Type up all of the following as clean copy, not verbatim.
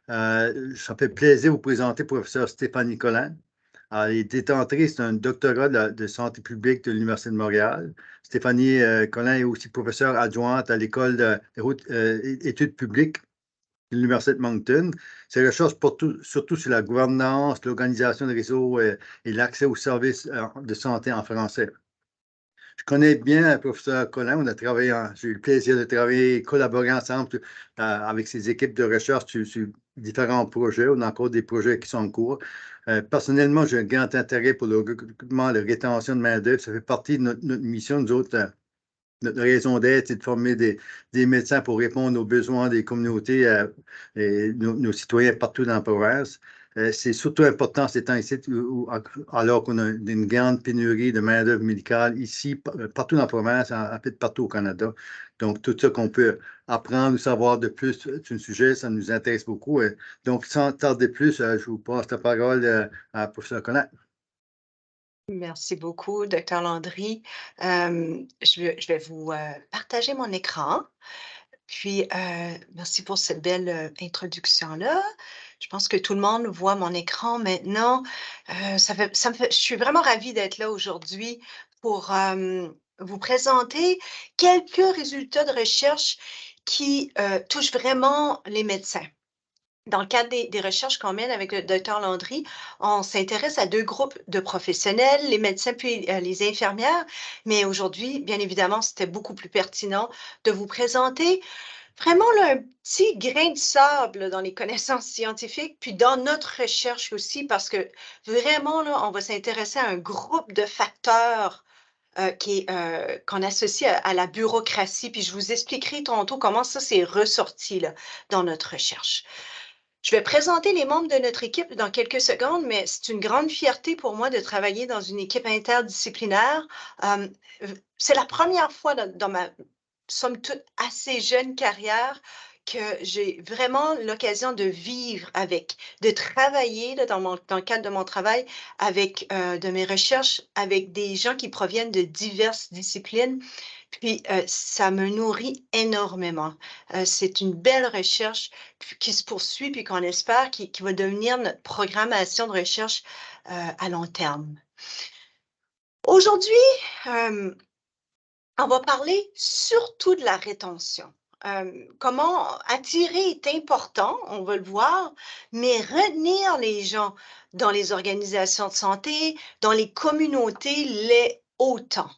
Ça fait plaisir de vous présenter professeur Stéphanie Collin. Elle est détentrice d'un doctorat de santé publique de l'Université de Montréal. Stéphanie Collin est aussi professeure adjointe à l'École d'études publiques de l'Université de Moncton. Ses recherches portent surtout sur la gouvernance, l'organisation des réseaux et l'accès aux services de santé en français. Je connais bien le professeur Collin. J'ai eu le plaisir de travailler et collaborer ensemble avec ses équipes de recherche sur différents projets. On a encore des projets qui sont en cours. Personnellement, j'ai un grand intérêt pour le recrutement et la rétention de main-d'œuvre. Ça fait partie de notre mission. Nous autres, notre raison d'être, c'est de former des médecins pour répondre aux besoins des communautés et nos citoyens partout dans la province. C'est surtout important ces temps-ci, alors qu'on a une grande pénurie de main-d'œuvre médicale ici, partout dans la province, en fait partout au Canada. Donc, tout ce qu'on peut apprendre ou savoir de plus sur le sujet, ça nous intéresse beaucoup. Donc, sans tarder plus, je vous passe la parole à professeur Collin. Merci beaucoup, Dr. Landry. Je vais vous partager mon écran. Puis, merci pour cette belle introduction-là. Je pense que tout le monde voit mon écran maintenant. Je suis vraiment ravie d'être là aujourd'hui pour vous présenter quelques résultats de recherche qui touchent vraiment les médecins. Dans le cadre des recherches qu'on mène avec le docteur Landry, on s'intéresse à 2 groupes de professionnels, les médecins puis les infirmières. Mais aujourd'hui, bien évidemment, c'était beaucoup plus pertinent de vous présenter vraiment là, un petit grain de sable dans les connaissances scientifiques, puis dans notre recherche aussi, parce que vraiment, là, on va s'intéresser à un groupe de facteurs qu'on associe à la bureaucratie. Puis je vous expliquerai tantôt comment ça s'est ressorti là, dans notre recherche. Je vais présenter les membres de notre équipe dans quelques secondes, mais c'est une grande fierté pour moi de travailler dans une équipe interdisciplinaire. Euh, c'est la première fois dans ma, somme toute, assez jeune carrière que j'ai vraiment l'occasion de vivre avec, de travailler là, dans le cadre de mon travail, avec de mes recherches, avec des gens qui proviennent de diverses disciplines. Puis, ça me nourrit énormément. C'est une belle recherche qui se poursuit, puis qu'on espère qui va devenir notre programmation de recherche à long terme. Aujourd'hui, euh, on va parler surtout de la rétention. Comment attirer est important, on va le voir, mais retenir les gens dans les organisations de santé, dans les communautés, l'est autant.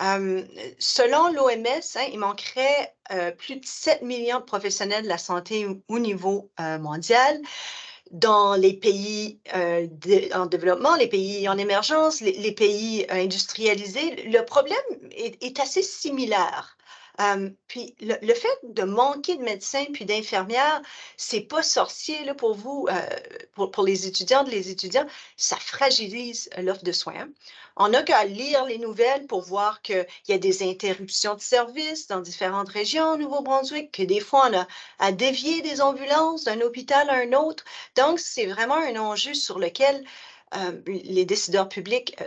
Euh, Selon l'OMS, il manquerait plus de 7 millions de professionnels de la santé au niveau mondial dans les pays en développement, les pays en émergence, les pays industrialisés. Le problème est assez similaire. Puis le fait de manquer de médecins puis d'infirmières, c'est pas sorcier là, pour vous, pour les étudiants, ça fragilise l'offre de soins. On n'a qu'à lire les nouvelles pour voir qu'il y a des interruptions de services dans différentes régions au Nouveau-Brunswick, que des fois on a à dévier des ambulances d'un hôpital à un autre. Donc, c'est vraiment un enjeu sur lequel les décideurs publics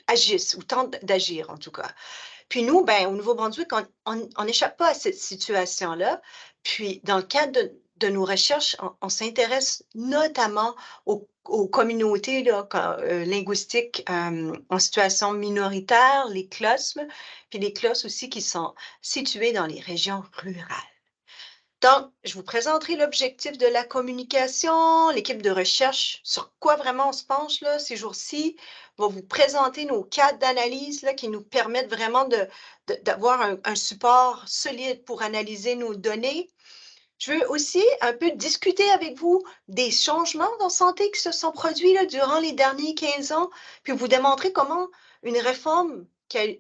agissent ou tentent d'agir en tout cas. Puis nous, ben, au Nouveau-Brunswick, on n'échappe pas à cette situation-là. Puis, dans le cadre de nos recherches, on s'intéresse notamment aux communautés là, linguistiques en situation minoritaire, les CLOSM, puis les CLOS aussi qui sont situés dans les régions rurales. Donc, je vous présenterai l'objectif de la communication, l'équipe de recherche, sur quoi vraiment on se penche là, ces jours-ci. On va vous présenter nos cadres d'analyse là, qui nous permettent vraiment d'avoir un support solide pour analyser nos données. Je veux aussi un peu discuter avec vous des changements dans la santé qui se sont produits là, durant les derniers 15 ans, puis vous démontrer comment une réforme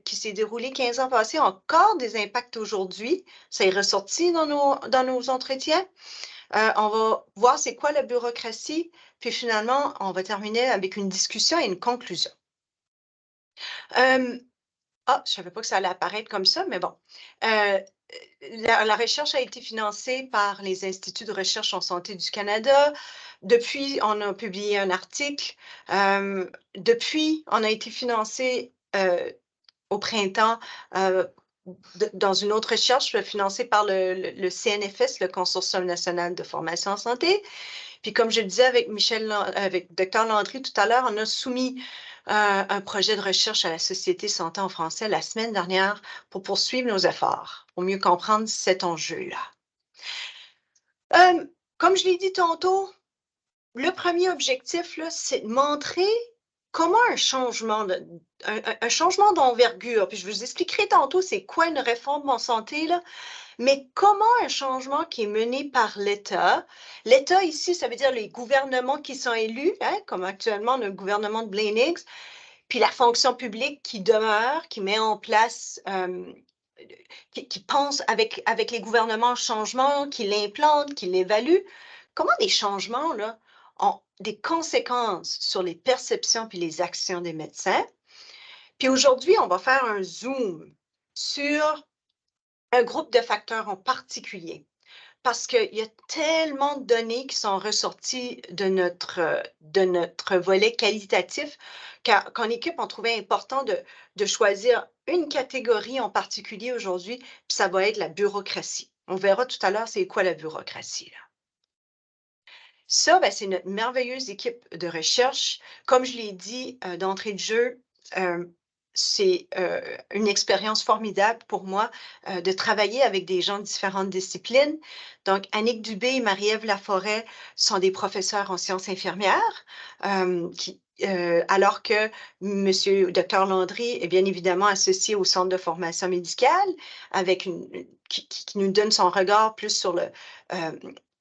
qui s'est déroulée 15 ans passés a encore des impacts aujourd'hui. Ça est ressorti dans nos entretiens. On va voir c'est quoi la bureaucratie, puis finalement, on va terminer avec une discussion et une conclusion. Je ne savais pas que ça allait apparaître comme ça, mais bon. Euh, la recherche a été financée par les Instituts de recherche en santé du Canada. Depuis, on a publié un article. Depuis, on a été financé au printemps dans une autre recherche financée par le CNFS, le Consortium national de formation en santé. Puis comme je le disais avec Dr Landry tout à l'heure, on a soumis un projet de recherche à la Société Santé en français la semaine dernière pour poursuivre nos efforts, pour mieux comprendre cet enjeu-là. Comme je l'ai dit tantôt, le premier objectif, c'est de montrer comment un changement d'envergure, puis je vous expliquerai tantôt c'est quoi une réforme en santé, là, mais comment un changement qui est mené par l'État, l'État ici, ça veut dire les gouvernements qui sont élus, hein, comme actuellement le gouvernement de Blaine Higgs, puis la fonction publique qui demeure, qui met en place, qui pense avec les gouvernements changement, qui l'implantent, qui l'évaluent, comment des changements là, ont des conséquences sur les perceptions puis les actions des médecins. Puis aujourd'hui, on va faire un zoom sur un groupe de facteurs en particulier, parce qu'il y a tellement de données qui sont ressorties de notre volet qualitatif qu'en équipe, on trouvait important de choisir une catégorie en particulier aujourd'hui, puis ça va être la bureaucratie. On verra tout à l'heure c'est quoi la bureaucratie, là. Ça, ben, c'est notre merveilleuse équipe de recherche. Comme je l'ai dit d'entrée de jeu, c'est une expérience formidable pour moi de travailler avec des gens de différentes disciplines. Donc, Annick Dubé et Marie-Ève Laforêt sont des professeurs en sciences infirmières, alors que Monsieur Dr Landry est bien évidemment associé au Centre de formation médicale, avec qui nous donne son regard plus sur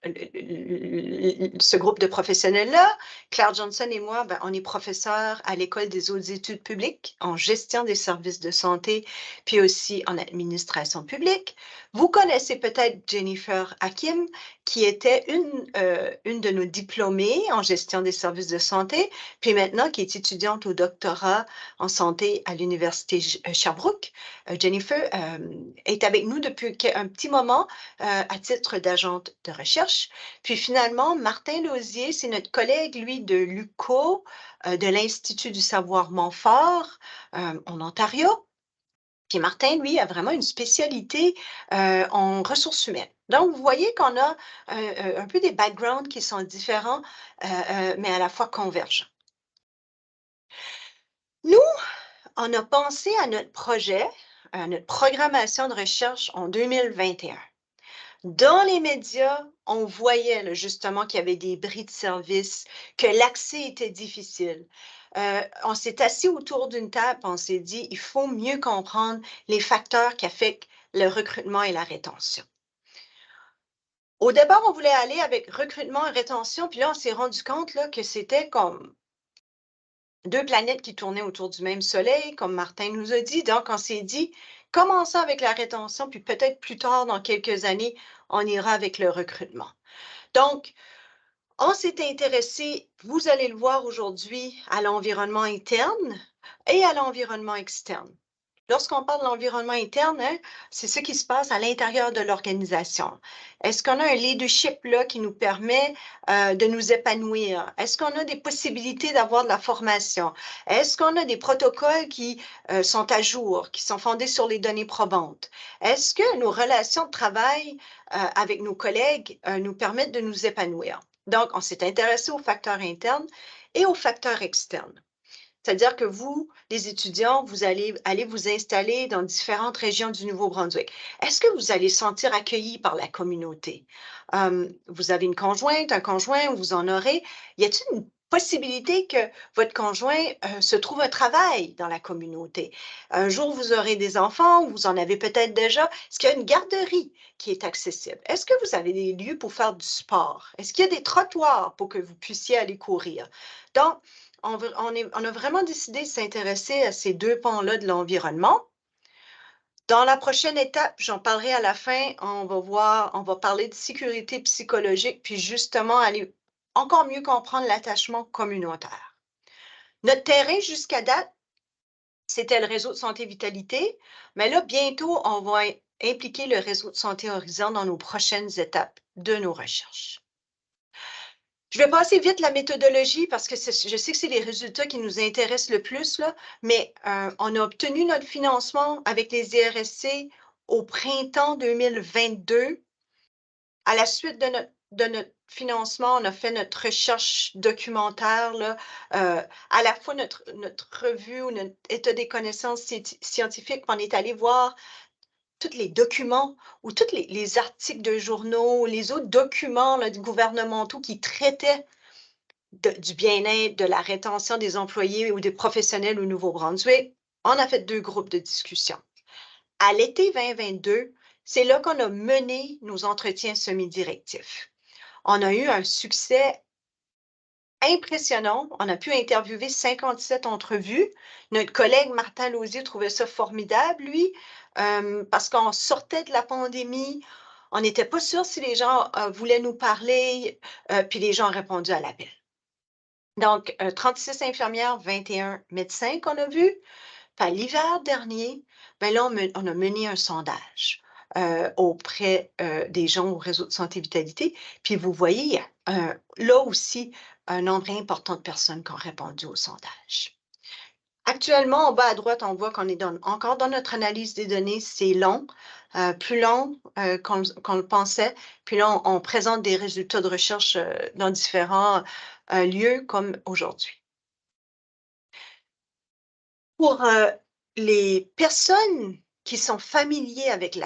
ce groupe de professionnels-là. Claire Johnson et moi, ben, on est professeurs à l'École des hautes études publiques en gestion des services de santé, puis aussi en administration publique. Vous connaissez peut-être Jennifer Hakim, qui était une de nos diplômées en gestion des services de santé, puis maintenant qui est étudiante au doctorat en santé à l'Université Sherbrooke. Jennifer est avec nous depuis un petit moment à titre d'agente de recherche. Puis finalement, Martin Lausier, c'est notre collègue, lui, de l'UQO, de l'Institut du savoir Montfort, en Ontario. Puis Martin, lui, a vraiment une spécialité en ressources humaines. Donc, vous voyez qu'on a un peu des backgrounds qui sont différents, mais à la fois convergents. Nous, on a pensé à notre projet, à notre programmation de recherche en 2021. Dans les médias, on voyait là, justement qu'il y avait des bris de service, que l'accès était difficile. On s'est assis autour d'une table, on s'est dit, il faut mieux comprendre les facteurs qui affectent le recrutement et la rétention. Au départ, on voulait aller avec recrutement et rétention, puis là, on s'est rendu compte là, que c'était comme deux planètes qui tournaient autour du même soleil, comme Martin nous a dit. Donc, on s'est dit, commençons avec la rétention, puis peut-être plus tard, dans quelques années, on ira avec le recrutement. Donc, on s'est intéressé, vous allez le voir aujourd'hui, à l'environnement interne et à l'environnement externe. Lorsqu'on parle de l'environnement interne, hein, c'est ce qui se passe à l'intérieur de l'organisation. Est-ce qu'on a un leadership là qui nous permet de nous épanouir? Est-ce qu'on a des possibilités d'avoir de la formation? Est-ce qu'on a des protocoles qui sont à jour, qui sont fondés sur les données probantes? Est-ce que nos relations de travail avec nos collègues nous permettent de nous épanouir? Donc, on s'est intéressé aux facteurs internes et aux facteurs externes. C'est-à-dire que vous, les étudiants, vous allez vous installer dans différentes régions du Nouveau-Brunswick. Est-ce que vous allez sentir accueilli par la communauté? Vous avez une conjointe, un conjoint, vous en aurez. Y a-t-il une possibilité que votre conjoint se trouve un travail dans la communauté? Un jour, vous aurez des enfants, vous en avez peut-être déjà. Est-ce qu'il y a une garderie qui est accessible? Est-ce que vous avez des lieux pour faire du sport? Est-ce qu'il y a des trottoirs pour que vous puissiez aller courir? Donc, on a vraiment décidé de s'intéresser à ces deux pans-là de l'environnement. Dans la prochaine étape, j'en parlerai à la fin, on va parler de sécurité psychologique, puis justement aller encore mieux comprendre l'attachement communautaire. Notre terrain jusqu'à date, c'était le réseau de santé vitalité, mais là, bientôt, on va impliquer le réseau de santé Horizon dans nos prochaines étapes de nos recherches. Je vais passer vite la méthodologie parce que je sais que c'est les résultats qui nous intéressent le plus, là, mais on a obtenu notre financement avec les IRSC au printemps 2022. À la suite de notre financement, on a fait notre recherche documentaire, là, à la fois notre revue ou notre état des connaissances scientifiques, on est allé voir tous les documents ou tous les articles de journaux, les autres documents là, gouvernementaux qui traitaient du bien-être, de la rétention des employés ou des professionnels au Nouveau-Brunswick. On a fait 2 groupes de discussion. À l'été 2022, c'est là qu'on a mené nos entretiens semi-directifs. On a eu un succès impressionnant. On a pu interviewer 57 entrevues. Notre collègue Martin Lausier trouvait ça formidable, lui, parce qu'on sortait de la pandémie. On n'était pas sûr si les gens voulaient nous parler, puis les gens ont répondu à l'appel. Donc, 36 infirmières, 21 médecins qu'on a vus. Puis à l'hiver dernier, ben là, on a mené un sondage auprès des gens au réseau de santé vitalité. Puis vous voyez, il y a là aussi un nombre important de personnes qui ont répondu au sondage. Actuellement, en bas à droite, on voit qu'on est encore dans notre analyse des données. C'est long, plus long qu'on le pensait. Puis là, on présente des résultats de recherche dans différents lieux comme aujourd'hui. Pour les personnes qui sont familiers avec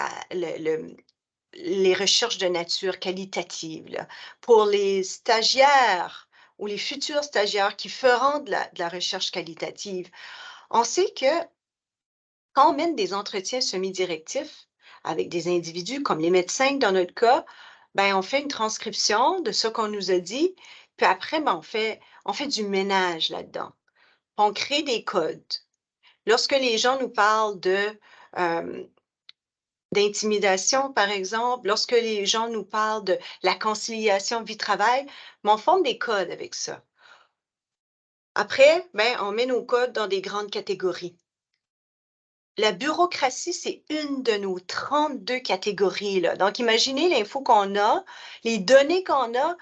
les recherches de nature qualitative, là, pour les stagiaires ou les futurs stagiaires qui feront de la recherche qualitative, on sait que quand on mène des entretiens semi-directifs avec des individus comme les médecins dans notre cas, ben, on fait une transcription de ce qu'on nous a dit, puis après, ben, on fait du ménage là-dedans. On crée des codes. Lorsque les gens nous parlent euh, d'intimidation, par exemple, lorsque les gens nous parlent de la conciliation vie-travail, ben, on forme des codes avec ça. Après, ben, on met nos codes dans des grandes catégories. La bureaucratie, c'est une de nos 32 catégories, là. Donc, imaginez l'info qu'on a, les données qu'on a,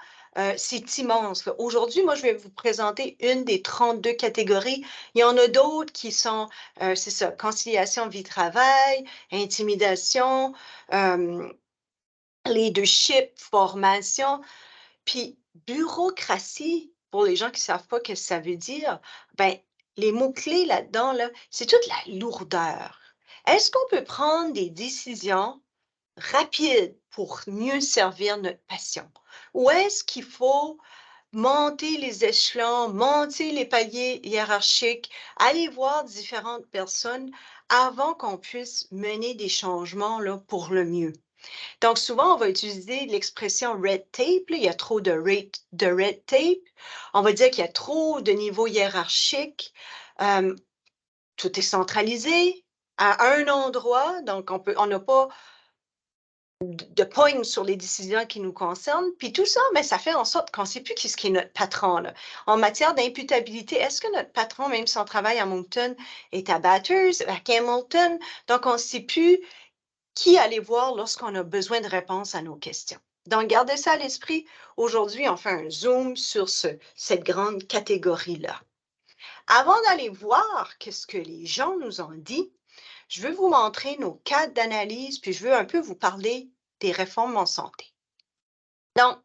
c'est immense, là. Aujourd'hui, moi, je vais vous présenter une des 32 catégories. Il y en a d'autres qui sont, c'est ça, conciliation vie-travail, intimidation, leadership, formation, puis bureaucratie, pour les gens qui ne savent pas ce que ça veut dire, ben, les mots-clés là-dedans, là, c'est toute la lourdeur. Est-ce qu'on peut prendre des décisions rapides pour mieux servir notre patient? Ou est-ce qu'il faut monter les échelons, monter les paliers hiérarchiques, aller voir différentes personnes avant qu'on puisse mener des changements là, pour le mieux? Donc, souvent, on va utiliser l'expression red tape. Là, il y a trop de red tape. On va dire qu'il y a trop de niveaux hiérarchiques. Euh, Tout est centralisé à un endroit. Donc, on n'a pas de poigne sur les décisions qui nous concernent. Puis tout ça, mais ça fait en sorte qu'on ne sait plus qui est notre patron. Là. En matière d'imputabilité, est-ce que notre patron, même si on travaille à Moncton, est à Bathurst, à Hamilton? Donc, on ne sait plus qui aller voir lorsqu'on a besoin de réponses à nos questions. Donc, gardez ça à l'esprit. Aujourd'hui, on fait un zoom sur cette grande catégorie-là. Avant d'aller voir qu'est-ce que les gens nous ont dit, je veux vous montrer nos cadres d'analyse, puis je veux un peu vous parler des réformes en santé. Donc,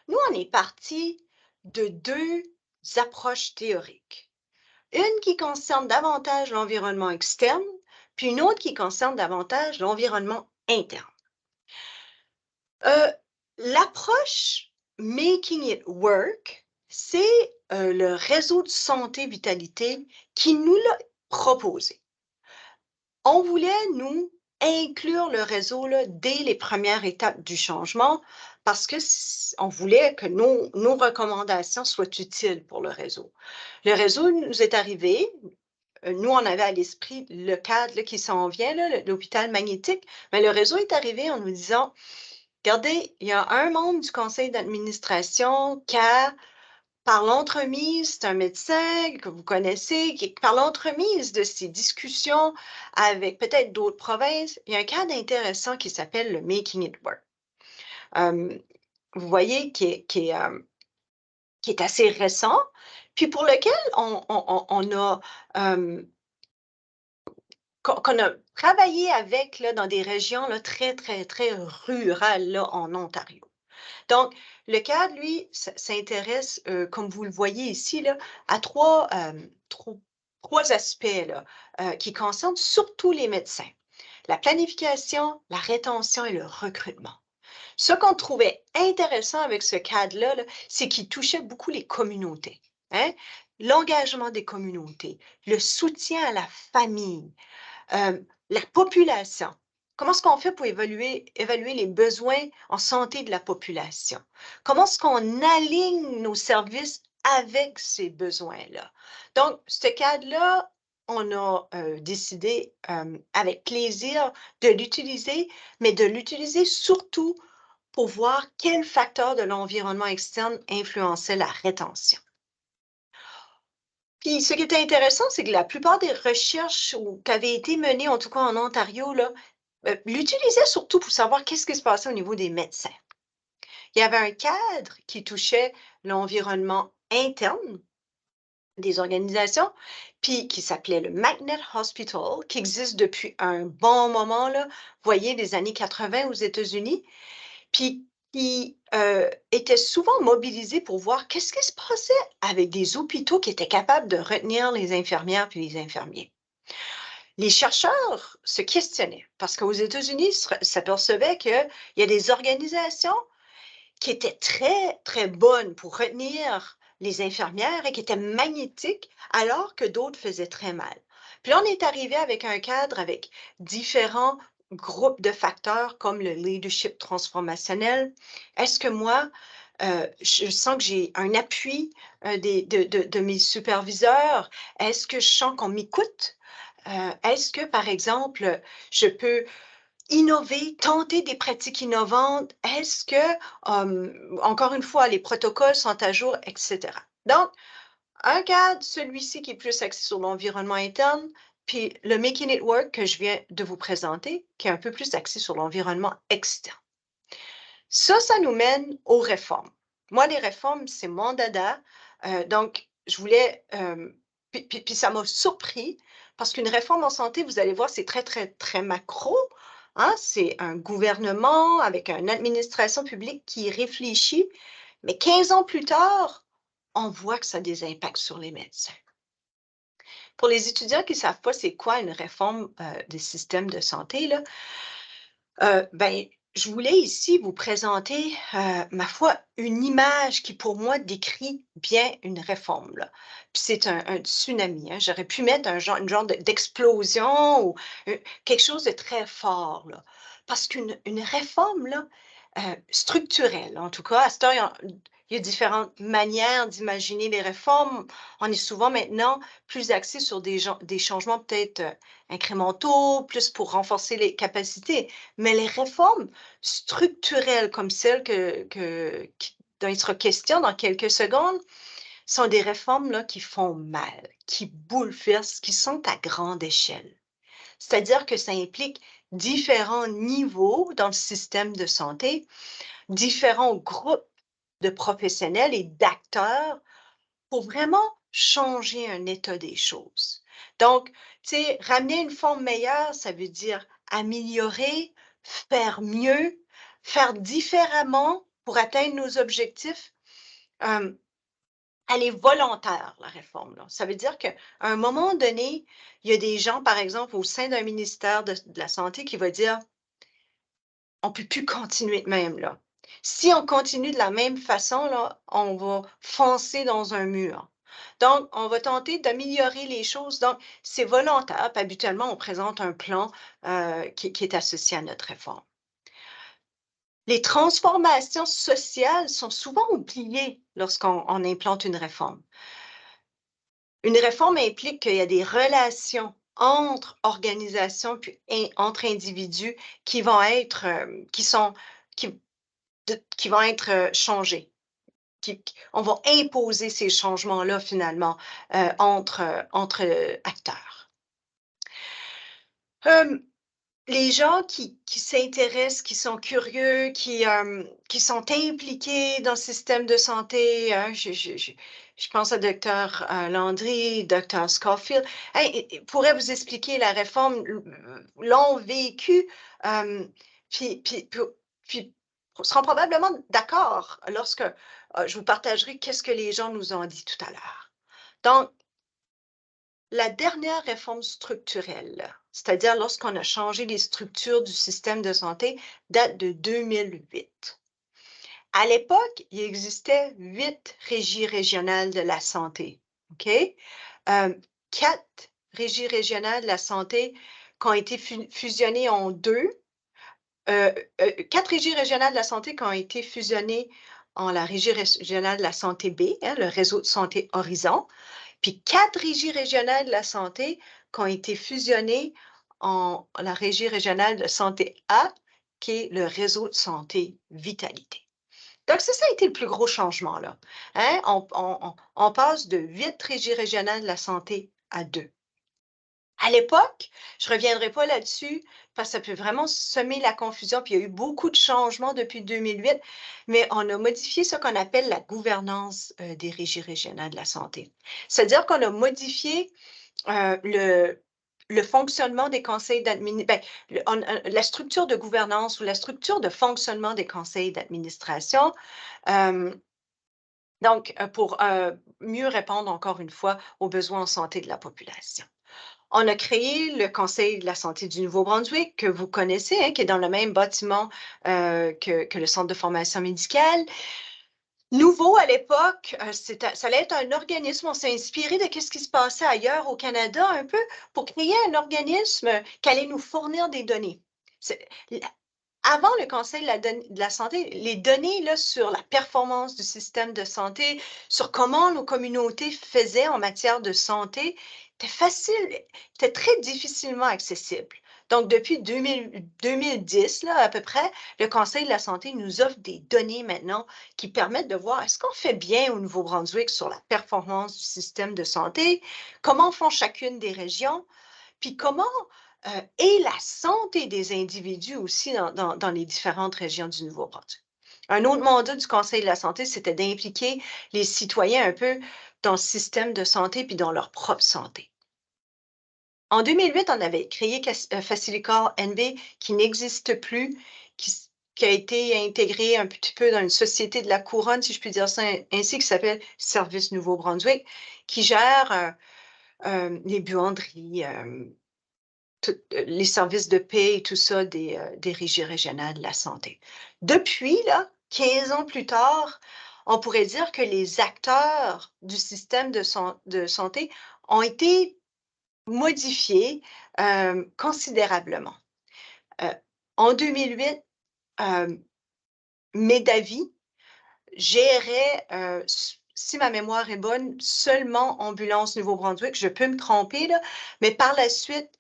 nous, on est parti de 2 approches théoriques. Une qui concerne davantage l'environnement externe, puis une autre qui concerne davantage l'environnement interne. L'approche Making it work, c'est le réseau de santé vitalité qui nous l'a proposé. On voulait, nous, inclure le réseau là, dès les premières étapes du changement parce qu'on voulait que nos recommandations soient utiles pour le réseau. Le réseau nous est arrivé, nous, on avait à l'esprit le cadre là, qui s'en vient, l'hôpital magnétique, mais le réseau est arrivé en nous disant, regardez, il y a un membre du conseil d'administration qui a par l'entremise, c'est un médecin que vous connaissez, qui, par l'entremise de ces discussions avec peut-être d'autres provinces, il y a un cadre intéressant qui s'appelle le Making It Work. Vous voyez qui est qui est assez récent, puis pour lequel on a, qu'on a travaillé avec là, dans des régions là, très, très, très rurales là, en Ontario. Donc, le cadre, lui, s'intéresse, comme vous le voyez ici, là, à trois aspects là, qui concernent surtout les médecins. La planification, la rétention et le recrutement. Ce qu'on trouvait intéressant avec ce cadre-là, là, c'est qu'il touchait beaucoup les communautés. Hein? L'engagement des communautés, le soutien à la famille, la population. Comment est-ce qu'on fait pour évaluer les besoins en santé de la population? Comment est-ce qu'on aligne nos services avec ces besoins-là? Donc, ce cadre-là, on a décidé avec plaisir de l'utiliser, mais de l'utiliser surtout pour voir quels facteurs de l'environnement externe influençaient la rétention. Puis ce qui était intéressant, c'est que la plupart des recherches qui avaient été menées, en tout cas en Ontario, là, l'utilisaient surtout pour savoir qu'est-ce qui se passait au niveau des médecins. Il y avait un cadre qui touchait l'environnement interne des organisations, puis qui s'appelait le Magnet Hospital, qui existe depuis un bon moment, là, vous voyez, des années 80 aux États-Unis, puis qui était souvent mobilisé pour voir qu'est-ce qui se passait avec des hôpitaux qui étaient capables de retenir les infirmières puis les infirmiers. Les chercheurs se questionnaient parce qu'aux États-Unis, ils s'apercevaient qu'il y a des organisations qui étaient très, très bonnes pour retenir les infirmières et qui étaient magnétiques, alors que d'autres faisaient très mal. Puis là, on est arrivé avec un cadre avec différents groupes de facteurs comme le leadership transformationnel. Est-ce que moi, je sens que j'ai un appui de mes superviseurs? Est-ce que je sens qu'on m'écoute? Est-ce que, par exemple, je peux innover, tenter des pratiques innovantes? Est-ce que, encore une fois, les protocoles sont à jour, et cetera? Donc, un cadre, celui-ci qui est plus axé sur l'environnement interne, puis le Making It Work que je viens de vous présenter, qui est un peu plus axé sur l'environnement externe. Ça nous mène aux réformes. Moi, les réformes, c'est mon dada. Donc, je voulais, puis ça m'a surpris parce qu'une réforme en santé, vous allez voir, c'est très, très, très macro. Hein? C'est un gouvernement avec une administration publique qui réfléchit, mais 15 ans plus tard, on voit que ça a des impacts sur les médecins. Pour les étudiants qui ne savent pas c'est quoi une réforme des systèmes de santé, là, ben, je voulais ici vous présenter, ma foi, une image qui, pour moi, décrit bien une réforme, là. Puis c'est un tsunami, hein. J'aurais pu mettre une genre d'explosion ou, quelque chose de très fort, là. Parce qu'une réforme, là, structurelle, en tout cas, à cette heure, il y a différentes manières d'imaginer les réformes. On est souvent maintenant plus axé sur des changements peut-être, incrémentaux, plus pour renforcer les capacités. Mais les réformes structurelles comme celles dont il sera question dans quelques secondes sont des réformes là, qui font mal, qui bouleversent, qui sont à grande échelle. C'est-à-dire que ça implique différents niveaux dans le système de santé, différents groupes de professionnels et d'acteurs pour vraiment changer un état des choses. Donc, tu sais, ramener une forme meilleure, ça veut dire améliorer, faire mieux, faire différemment pour atteindre nos objectifs. Euh, Elle est volontaire, la réforme, là. Ça veut dire qu'à un moment donné, il y a des gens, par exemple, au sein d'un ministère de la Santé qui va dire on ne peut plus continuer de même, là. Si on continue de la même façon, là, on va foncer dans un mur. Donc, on va tenter d'améliorer les choses. Donc, c'est volontaire. Puis habituellement, on présente un plan qui est associé à notre réforme. Les transformations sociales sont souvent oubliées lorsqu'on implante une réforme. Une réforme implique qu'il y a des relations entre organisations puis entre individus qui vont être, qui qui vont être, changés. On va imposer ces changements-là finalement, entre acteurs. Hem, les gens qui s'intéressent, qui sont curieux, qui sont impliqués dans le système de santé, hein, je pense à Dr. Landry, Dr. Scofield, hey, pourraient vous expliquer la réforme, l'ont vécu, euh, puis seront probablement d'accord lorsque je vous partagerai qu'est-ce que les gens nous ont dit tout à l'heure. Donc, la dernière réforme structurelle, c'est-à-dire lorsqu'on a changé les structures du système de santé, date de 2008. À l'époque, il existait 8 régies régionales de la santé. OK? 4 régies régionales de la santé qui ont été fusionnées en deux. 4 régies régionales de la santé qui ont été fusionnées en la régie régionale de la santé B, hein, le réseau de santé Horizon, puis 4 régies régionales de la santé qui ont été fusionnées en la régie régionale de santé A, qui est le réseau de santé Vitalité. Donc, ça a été le plus gros changement, là. Hein? On passe de 8 régies régionales de la santé à 2. À l'époque, je ne reviendrai pas là-dessus parce que ça peut vraiment semer la confusion, puis il y a eu beaucoup de changements depuis 2008, mais on a modifié ce qu'on appelle la gouvernance des régies régionales de la santé. C'est-à-dire qu'on a modifié le fonctionnement des conseils d'administration, la structure de gouvernance ou la structure de fonctionnement des conseils d'administration. Donc, pour mieux répondre encore une fois aux besoins en santé de la population. On a créé le Conseil de la santé du Nouveau-Brunswick, que vous connaissez, hein, qui est dans le même bâtiment que le Centre de formation médicale. Nouveau à l'époque, ça allait être un organisme, on s'est inspiré de ce qui se passait ailleurs au Canada un peu pour créer un organisme qui allait nous fournir des données. Avant le Conseil de la santé, les données là, sur la performance du système de santé, sur comment nos communautés faisaient en matière de santé, était très difficilement accessible. Donc, depuis 2010, là, à peu près, le Conseil de la santé nous offre des données maintenant qui permettent de voir est-ce qu'on fait bien au Nouveau-Brunswick sur la performance du système de santé, comment font chacune des régions, puis comment est la santé des individus aussi dans les différentes régions du Nouveau-Brunswick. Un autre mandat du Conseil de la santé, c'était d'impliquer les citoyens un peu dans le système de santé puis dans leur propre santé. En 2008, on avait créé Facilicore NB qui n'existe plus, qui a été intégré un petit peu dans une société de la couronne, si je puis dire ça ainsi, qui s'appelle Service Nouveau-Brunswick, qui gère les buanderies, les services de paix et tout ça des régies régionales de la santé. Depuis, là, 15 ans plus tard, on pourrait dire que les acteurs du système de santé ont été modifiés considérablement. En 2008, Médavi gérait, si ma mémoire est bonne, seulement Ambulance Nouveau-Brunswick. Je peux me tromper, là, mais par la suite,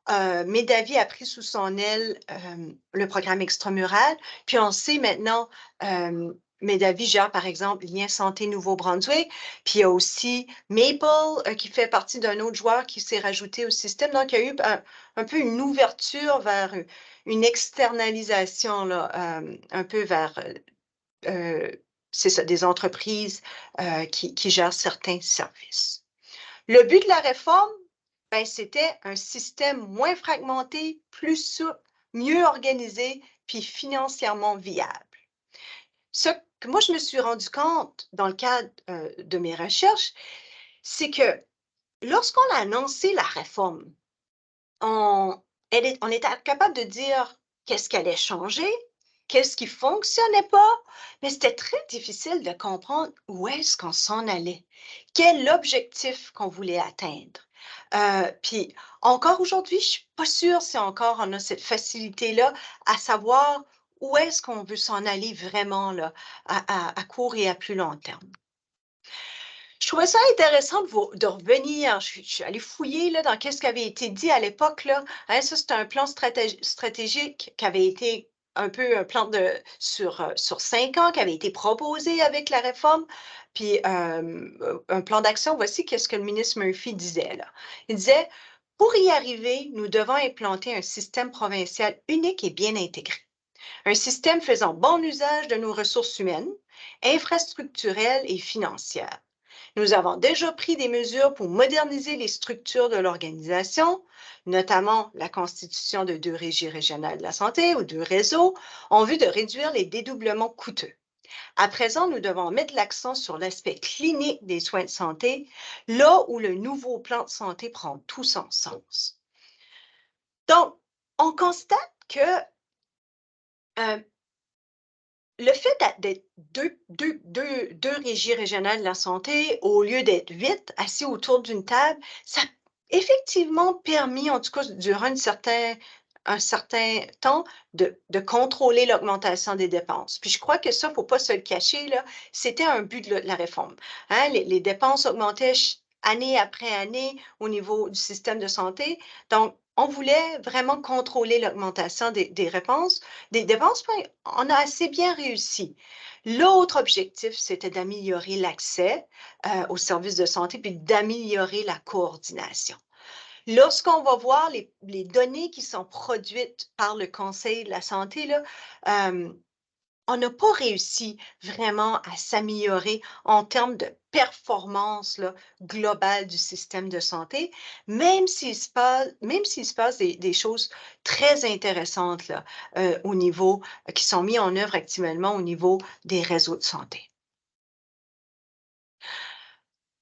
Médavi a pris sous son aile le programme extramural. Puis on sait maintenant, Médavi gère par exemple Lien Santé Nouveau-Brunswick. Puis il y a aussi Maple qui fait partie d'un autre joueur qui s'est rajouté au système. Donc il y a eu un peu une ouverture vers une externalisation, là, un peu vers c'est ça, des entreprises qui gèrent certains services. Le but de la réforme, ben, c'était un système moins fragmenté, plus souple, mieux organisé, puis financièrement viable. Ce que moi, je me suis rendu compte dans le cadre de mes recherches, c'est que lorsqu'on a annoncé la réforme, on était capable de dire qu'est-ce qui allait changer, qu'est-ce qui ne fonctionnait pas, mais c'était très difficile de comprendre où est-ce qu'on s'en allait, quel objectif qu'on voulait atteindre. Puis encore aujourd'hui, je ne suis pas sûre si encore on a cette facilité-là à savoir où est-ce qu'on veut s'en aller vraiment là, à court et à plus long terme. Je trouvais ça intéressant de revenir. Je suis allée fouiller là, dans qu'est-ce qui avait été dit à l'époque, là. Hein, ça, c'était un plan stratégique qui avait été un peu un plan sur 5 ans qui avait été proposé avec la réforme. Puis un plan d'action, voici qu'est-ce que le ministre Murphy disait là. Il disait Pour y arriver, nous devons implanter un système provincial unique et bien intégré. Un système faisant bon usage de nos ressources humaines, infrastructurelles et financières. Nous avons déjà pris des mesures pour moderniser les structures de l'organisation, notamment la constitution de 2 régies régionales de la santé ou 2 réseaux, en vue de réduire les dédoublements coûteux. À présent, nous devons mettre l'accent sur l'aspect clinique des soins de santé, là où le nouveau plan de santé prend tout son sens. Donc, on constate que le fait d'être deux régies régionales de la santé, au lieu d'être 8 assis autour d'une table, ça a effectivement permis, en tout cas durant un certain temps, de contrôler l'augmentation des dépenses. Puis je crois que ça, il ne faut pas se le cacher, là, c'était un but de la réforme. Hein, les dépenses augmentaient année après année au niveau du système de santé. Donc, on voulait vraiment contrôler l'augmentation des dépenses, puis on a assez bien réussi. L'autre objectif, c'était d'améliorer l'accès aux services de santé, puis d'améliorer la coordination. Lorsqu'on va voir les données qui sont produites par le Conseil de la santé, là, on n'a pas réussi vraiment à s'améliorer en termes de performance là, globale du système de santé, même s'il se passe des choses très intéressantes là, au niveau, qui sont mises en œuvre actuellement au niveau des réseaux de santé.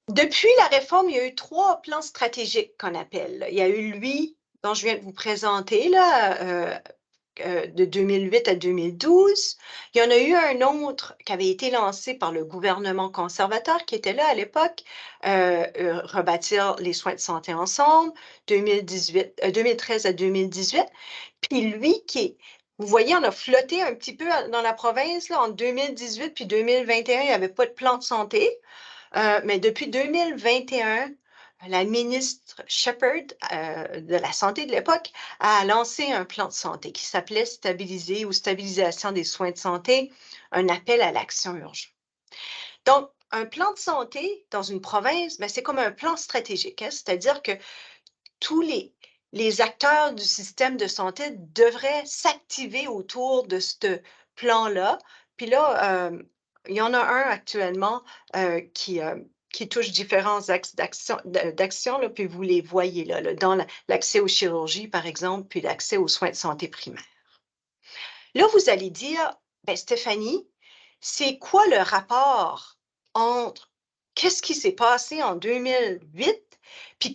Depuis la réforme, il y a eu 3 plans stratégiques qu'on appelle. Il y a eu lui, dont je viens de vous présenter, là, de 2008 à 2012. Il y en a eu un autre qui avait été lancé par le gouvernement conservateur qui était là à l'époque, Rebâtir les soins de santé ensemble, 2013 à 2018. Puis lui vous voyez, on a flotté un petit peu dans la province là, en 2018 puis 2021, il n'y avait pas de plan de santé. Mais depuis 2021, la ministre Shepherd de la Santé de l'époque a lancé un plan de santé qui s'appelait Stabiliser ou Stabilisation des soins de santé, un appel à l'action urgente. Donc, un plan de santé dans une province, ben, c'est comme un plan stratégique, hein, c'est-à-dire que tous les acteurs du système de santé devraient s'activer autour de ce plan-là. Puis là, il y en a un actuellement qui touche différents axes d'action, là, puis vous les voyez là, dans l'accès aux chirurgies, par exemple, puis l'accès aux soins de santé primaires. Là, vous allez dire, ben, Stéphanie, c'est quoi le rapport entre qu'est-ce qui s'est passé en 2008, puis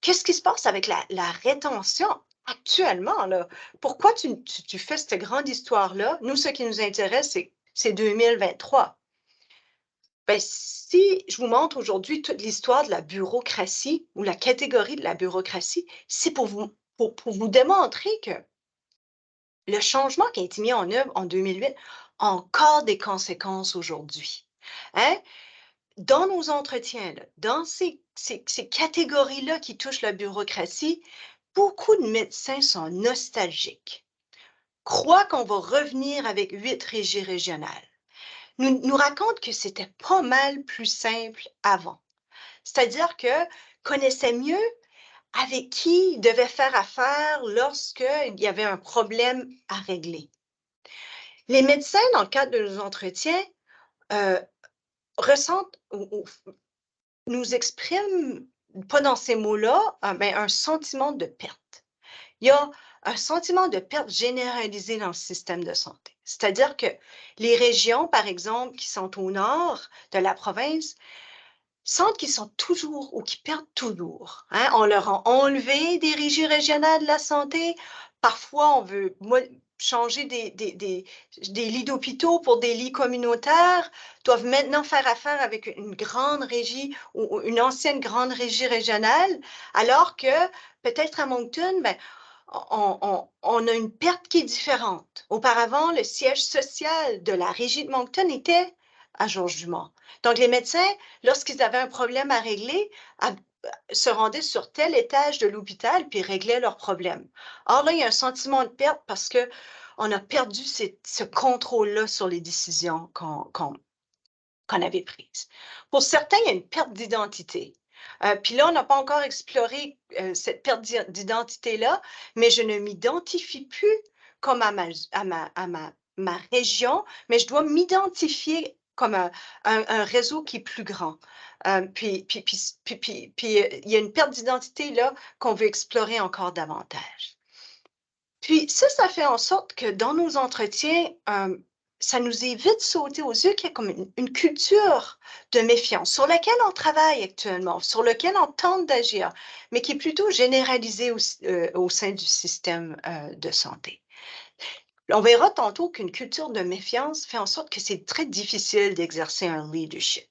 qu'est-ce qui se passe avec la rétention actuellement, là? Pourquoi tu fais cette grande histoire-là? Nous, ce qui nous intéresse, c'est 2023. Ben, si je vous montre aujourd'hui toute l'histoire de la bureaucratie ou la catégorie de la bureaucratie, c'est pour vous démontrer que le changement qui a été mis en œuvre en 2008 a encore des conséquences aujourd'hui. Hein? Dans nos entretiens, là, dans ces catégories-là qui touchent la bureaucratie, beaucoup de médecins sont nostalgiques, croient qu'on va revenir avec 8 régies régionales, nous racontent que c'était pas mal plus simple avant. C'est-à-dire que connaissaient mieux avec qui ils devaient faire affaire lorsqu'il y avait un problème à régler. Les médecins, dans le cadre de nos entretiens, euh, ressentent ou nous expriment, pas dans ces mots-là, ben, un sentiment de perte. Il y a un sentiment de perte généralisé dans le système de santé. C'est-à-dire que les régions, par exemple, qui sont au nord de la province, sentent qu'ils sont toujours ou qu'ils perdent toujours. Hein. On leur a enlevé des régies régionales de la santé. Parfois, on veut changer des lits d'hôpitaux pour des lits communautaires, doivent maintenant faire affaire avec une grande régie ou une ancienne grande régie régionale, alors que peut-être à Moncton, ben, on a une perte qui est différente. Auparavant, le siège social de la régie de Moncton était à Georges-Dumont. Donc, les médecins, lorsqu'ils avaient un problème à régler, se rendaient sur tel étage de l'hôpital puis réglaient leurs problèmes. Or là, il y a un sentiment de perte parce qu'on a perdu ce contrôle-là sur les décisions qu'on avait prises. Pour certains, il y a une perte d'identité. Puis là, on n'a pas encore exploré cette perte d'identité-là, mais je ne m'identifie plus comme ma région, mais je dois m'identifier comme un réseau qui est plus grand. Il y a une perte d'identité là qu'on veut explorer encore davantage. Puis ça fait en sorte que dans nos entretiens, ça nous évite de sauter aux yeux qu'il y a comme une culture de méfiance sur laquelle on travaille actuellement, sur laquelle on tente d'agir, mais qui est plutôt généralisée au sein du système de santé. On verra tantôt qu'une culture de méfiance fait en sorte que c'est très difficile d'exercer un leadership.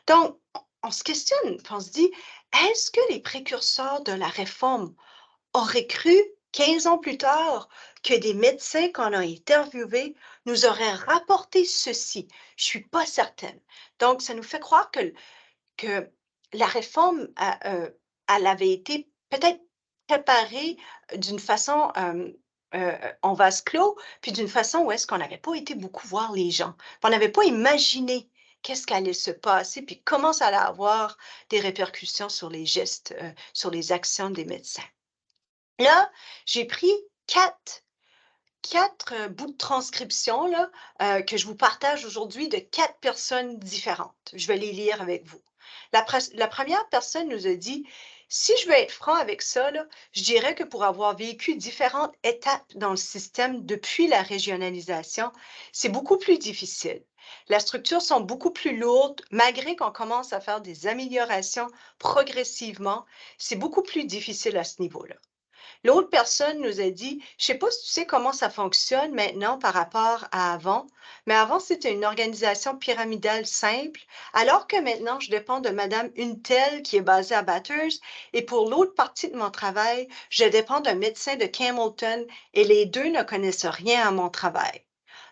Donc, on se questionne, on se dit, est-ce que les précurseurs de la réforme aurait cru 15 ans plus tard que des médecins qu'on a interviewés nous auraient rapporté ceci? Je ne suis pas certaine. Donc, ça nous fait croire que la réforme, elle avait été peut-être préparée d'une façon en vase clos, puis d'une façon où est-ce qu'on n'avait pas été beaucoup voir les gens. On n'avait pas imaginé qu'est-ce qui allait se passer, puis comment ça allait avoir des répercussions sur les gestes, sur les actions des médecins. Là, j'ai pris quatre bouts de transcription là, que je vous partage aujourd'hui de 4 personnes différentes. Je vais les lire avec vous. La première personne nous a dit: «Si je veux être franc avec ça, là, je dirais que pour avoir vécu différentes étapes dans le système depuis la régionalisation, c'est beaucoup plus difficile. Les structures sont beaucoup plus lourdes, malgré qu'on commence à faire des améliorations progressivement, c'est beaucoup plus difficile à ce niveau-là.» L'autre personne nous a dit: «Je ne sais pas si tu sais comment ça fonctionne maintenant par rapport à avant, mais avant, c'était une organisation pyramidale simple, alors que maintenant, je dépends de madame une telle qui est basée à Bathurst et pour l'autre partie de mon travail, je dépends d'un médecin de Campbellton et les deux ne connaissent rien à mon travail.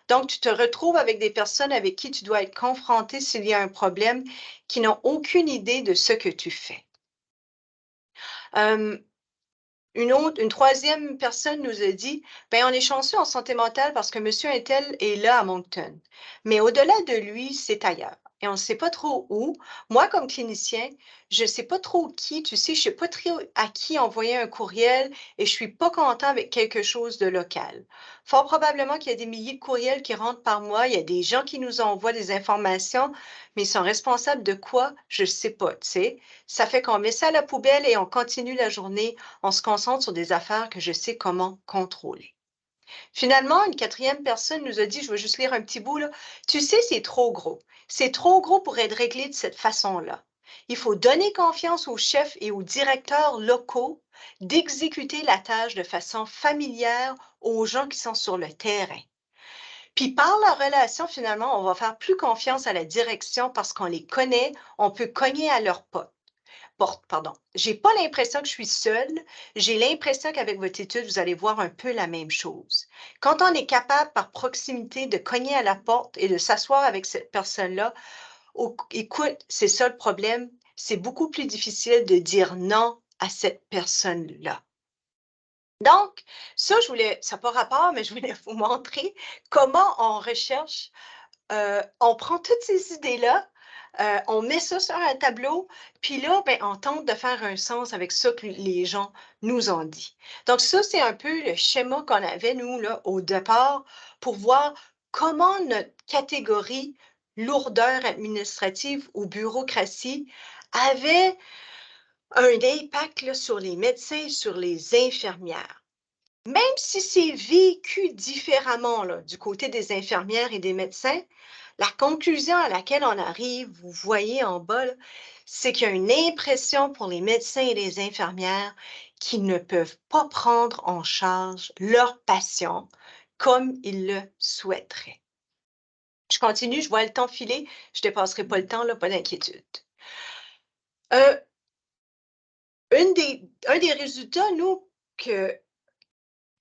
Donc, tu te retrouves avec des personnes avec qui tu dois être confronté s'il y a un problème, qui n'ont aucune idée de ce que tu fais.» Une troisième personne nous a dit: «Ben, on est chanceux en santé mentale parce que monsieur untel est là à Moncton. Mais au-delà de lui, c'est ailleurs et on ne sait pas trop où. Moi, comme clinicien, je ne sais pas trop qui, tu sais, je ne sais pas trop à qui envoyer un courriel et je ne suis pas content avec quelque chose de local. Fort probablement qu'il y a des milliers de courriels qui rentrent par mois, il y a des gens qui nous envoient des informations, mais ils sont responsables de quoi? Je ne sais pas, tu sais. Ça fait qu'on met ça à la poubelle et on continue la journée, on se concentre sur des affaires que je sais comment contrôler.» Finalement, une quatrième personne nous a dit, je vais juste lire un petit bout, là: «Tu sais, c'est trop gros. C'est trop gros pour être réglé de cette façon-là. Il faut donner confiance aux chefs et aux directeurs locaux d'exécuter la tâche de façon familière aux gens qui sont sur le terrain. Puis par la relation, finalement, on va faire plus confiance à la direction parce qu'on les connaît, on peut cogner à leur porte, pardon. J'ai pas l'impression que je suis seule. J'ai l'impression qu'avec votre étude, vous allez voir un peu la même chose. Quand on est capable, par proximité, de cogner à la porte et de s'asseoir avec cette personne-là, écoute, c'est ça le problème. C'est beaucoup plus difficile de dire non à cette personne-là.» Donc, ça n'a pas rapport, mais je voulais vous montrer comment on recherche, on prend toutes ces idées-là, on met ça sur un tableau, puis là, ben, on tente de faire un sens avec ça que les gens nous ont dit. Donc ça, c'est un peu le schéma qu'on avait, nous, là, au départ, pour voir comment notre catégorie lourdeur administrative ou bureaucratie avait un impact là, sur les médecins, sur les infirmières. Même si c'est vécu différemment là, du côté des infirmières et des médecins, la conclusion à laquelle on arrive, vous voyez en bas, là, c'est qu'il y a une impression pour les médecins et les infirmières qui ne peuvent pas prendre en charge leurs patients comme ils le souhaiteraient. Je continue, je vois le temps filer, je ne dépasserai pas le temps, là, pas d'inquiétude. Euh, un des résultats, nous,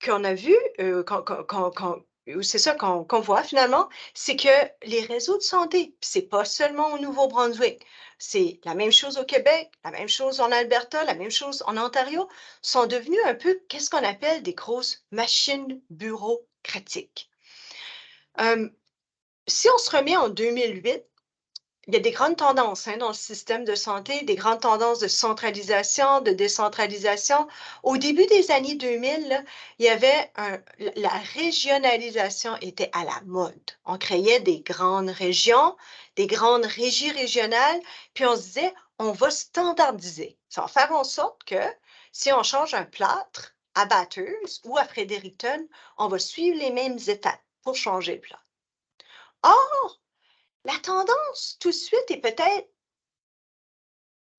qu'on a vu, c'est ça qu'on voit finalement, c'est que les réseaux de santé, puis c'est pas seulement au Nouveau-Brunswick, c'est la même chose au Québec, la même chose en Alberta, la même chose en Ontario, sont devenus un peu qu'est-ce qu'on appelle des grosses machines bureaucratiques. Si on se remet en 2008, il y a des grandes tendances dans le système de santé, des grandes tendances de centralisation, de décentralisation. Au début des années 2000, là, il y avait la régionalisation était à la mode. On créait des grandes régions, des grandes régies régionales, puis on se disait, on va standardiser. Ça va faire en sorte que si on change un plâtre à Bathurst ou à Fredericton, on va suivre les mêmes étapes pour changer le plâtre. Or, la tendance tout de suite est peut-être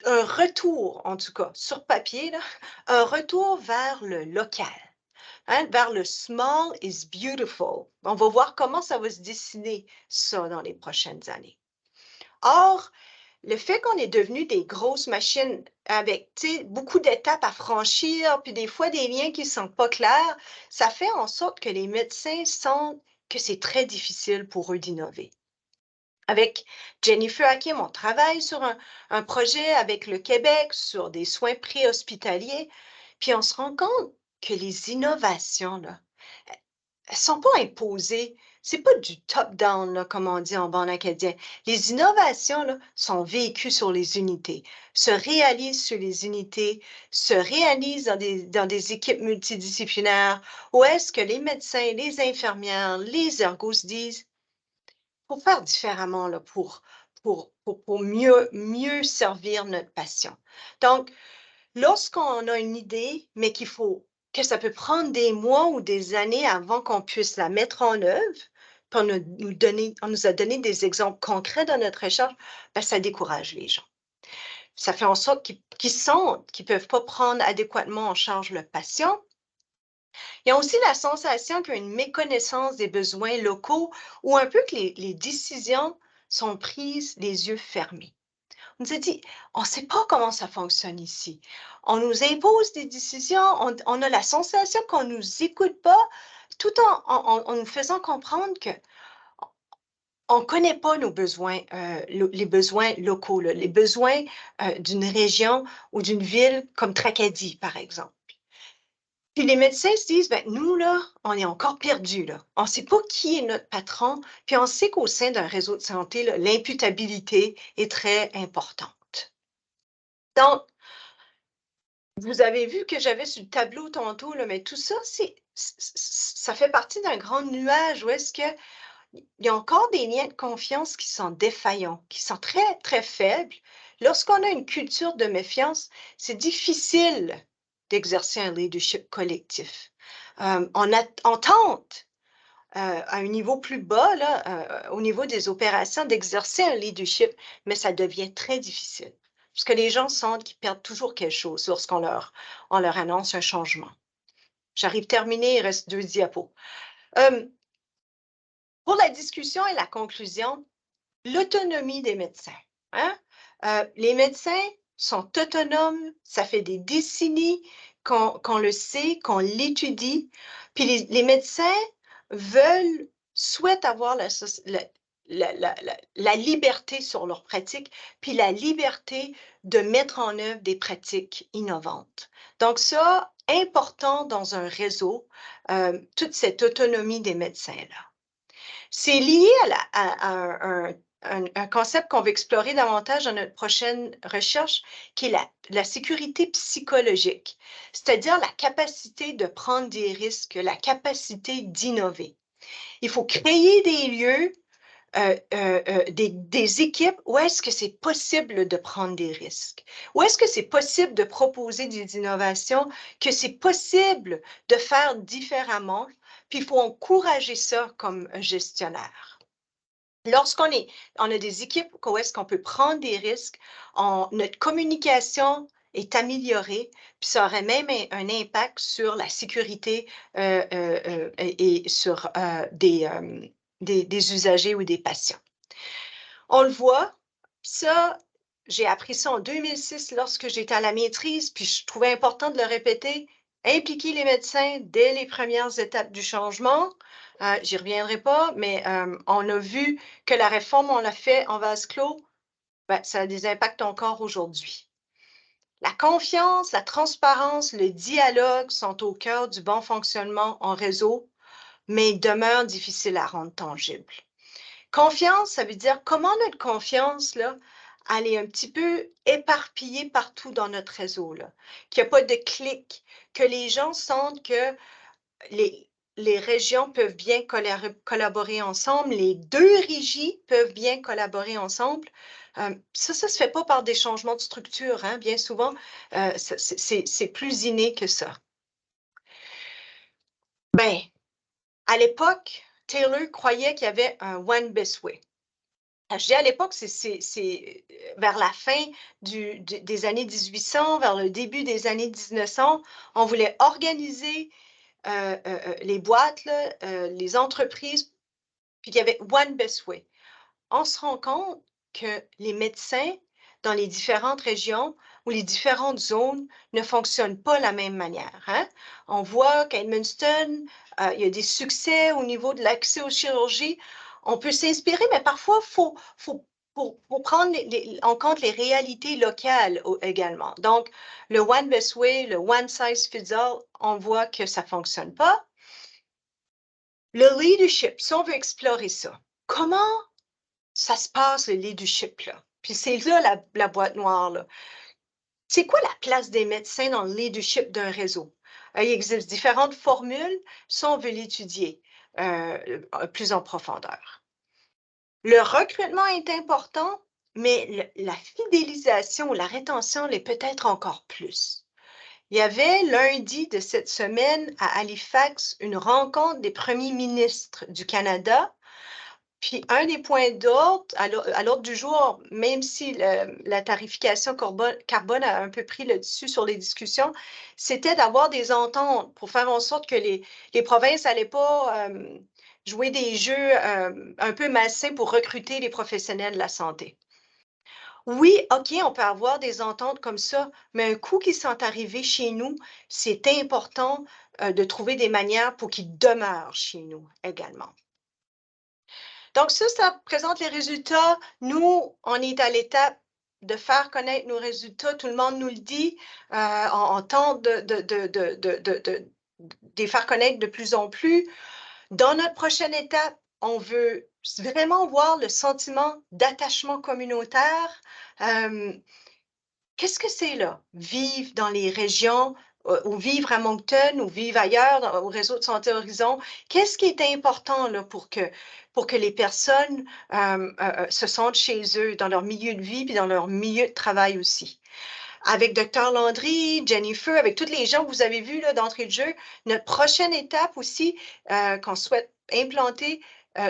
un retour, en tout cas, sur papier, là, un retour vers le local, vers le small is beautiful. On va voir comment ça va se dessiner, ça, dans les prochaines années. Or, le fait qu'on est devenu des grosses machines avec beaucoup d'étapes à franchir, puis des fois des liens qui ne sont pas clairs, ça fait en sorte que les médecins sentent que c'est très difficile pour eux d'innover. Avec Jennifer Hakim, on travaille sur un projet avec le Québec sur des soins préhospitaliers, puis on se rend compte que les innovations, là, elles ne sont pas imposées. C'est pas du top-down, là, comme on dit en bon acadien. Les innovations là, sont vécues sur les unités, se réalisent sur les unités, se réalisent dans des équipes multidisciplinaires, où est-ce que les médecins, les infirmières, les ergos se disent pour faire différemment, là, pour mieux servir notre patient. Donc, lorsqu'on a une idée, mais que ça peut prendre des mois ou des années avant qu'on puisse la mettre en œuvre, puis on nous a donné des exemples concrets dans notre recherche, ben, ça décourage les gens. Ça fait en sorte qu'ils sentent qu'ils ne peuvent pas prendre adéquatement en charge le patient. Il y a aussi la sensation qu'il y a une méconnaissance des besoins locaux ou un peu que les décisions sont prises les yeux fermés. On nous a dit, on ne sait pas comment ça fonctionne ici. On nous impose des décisions, on a la sensation qu'on ne nous écoute pas, tout en nous faisant comprendre que on ne connaît pas nos besoins, les besoins locaux, là, les besoins d'une région ou d'une ville comme Tracadie, par exemple. Puis les médecins se disent, ben, nous, là, on est encore perdus, là. On ne sait pas qui est notre patron, puis on sait qu'au sein d'un réseau de santé, là, l'imputabilité est très importante. Donc, vous avez vu que j'avais sur le tableau tantôt, là, mais tout ça, ça fait partie d'un grand nuage où est-ce qu'il y a encore des liens de confiance qui sont défaillants, qui sont très, très faibles. Lorsqu'on a une culture de méfiance, c'est difficile d'exercer un leadership collectif. On tente à un niveau plus bas, là, au niveau des opérations, d'exercer un leadership, mais ça devient très difficile. Parce que les gens sentent qu'ils perdent toujours quelque chose on leur annonce un changement. J'arrive terminé, il reste 2 diapos. Pour la discussion et la conclusion, l'autonomie des médecins. Hein? Les médecins sont autonomes, ça fait des décennies qu'on le sait, qu'on l'étudie, puis les médecins souhaitent avoir la liberté sur leur pratique, puis la liberté de mettre en œuvre des pratiques innovantes. Donc ça, important dans un réseau, toute cette autonomie des médecins-là. C'est lié à un concept qu'on va explorer davantage dans notre prochaine recherche, qui est la sécurité psychologique, c'est-à-dire la capacité de prendre des risques, la capacité d'innover. Il faut créer des lieux, des équipes où est-ce que c'est possible de prendre des risques, où est-ce que c'est possible de proposer des innovations, que c'est possible de faire différemment, puis il faut encourager ça comme gestionnaire. Lorsqu'on a des équipes où est-ce qu'on peut prendre des risques, notre communication est améliorée, puis ça aurait même un impact sur la sécurité et sur des usagers ou des patients. On le voit, ça, j'ai appris ça en 2006 lorsque j'étais à la maîtrise, puis je trouvais important de le répéter, impliquer les médecins dès les premières étapes du changement. J'y reviendrai pas, mais on a vu que la réforme, on l'a fait en vase clos, ben, ça a des impacts encore aujourd'hui. La confiance, la transparence, le dialogue sont au cœur du bon fonctionnement en réseau, mais ils demeurent difficiles à rendre tangibles. Confiance, ça veut dire comment notre confiance, là, elle est un petit peu éparpillée partout dans notre réseau, là. Qu'il n'y a pas de clic, que les gens sentent que les, les régions peuvent bien collaborer ensemble, les deux régies peuvent bien collaborer ensemble. Ça ne se fait pas par des changements de structure, hein, bien souvent, c'est plus inné que ça. Ben, à l'époque, Taylor croyait qu'il y avait un One Best Way. Je dis à l'époque, c'est vers la fin des années 1800, vers le début des années 1900, on voulait organiser les boîtes, là, les entreprises, puis il y avait One Best Way. On se rend compte que les médecins dans les différentes régions ou les différentes zones ne fonctionnent pas de la même manière. Hein? On voit qu'à Edmundston, il y a des succès au niveau de l'accès aux chirurgies. On peut s'inspirer, mais parfois, faut prendre en compte les réalités locales également. Donc, le One Best Way, le One Size Fits All, on voit que ça ne fonctionne pas. Le leadership, si on veut explorer ça, comment ça se passe, le leadership, là? Puis c'est là la boîte noire, là. C'est quoi la place des médecins dans le leadership d'un réseau? Il existe différentes formules si on veut l'étudier plus en profondeur. Le recrutement est important, mais la fidélisation, la rétention l'est peut-être encore plus. Il y avait lundi de cette semaine à Halifax une rencontre des premiers ministres du Canada. Puis un des points d'ordre à l'ordre du jour, même si la tarification carbone a un peu pris le dessus sur les discussions, c'était d'avoir des ententes pour faire en sorte que les provinces n'allaient pas jouer des jeux un peu malsains pour recruter les professionnels de la santé. Oui, OK, on peut avoir des ententes comme ça, mais un coup qu'ils sont arrivés chez nous, c'est important de trouver des manières pour qu'ils demeurent chez nous également. Donc ça présente les résultats. Nous, on est à l'étape de faire connaître nos résultats. Tout le monde nous le dit. On tente de les faire connaître de plus en plus. Dans notre prochaine étape, on veut vraiment voir le sentiment d'attachement communautaire. Qu'est-ce que c'est là? Vivre dans les régions ou vivre à Moncton ou vivre ailleurs au réseau de Santé Horizon. Qu'est-ce qui est important là, pour que les personnes se sentent chez eux, dans leur milieu de vie et dans leur milieu de travail aussi? Avec Dr. Landry, Jennifer, avec tous les gens que vous avez vus là, d'entrée de jeu, notre prochaine étape aussi qu'on souhaite implanter,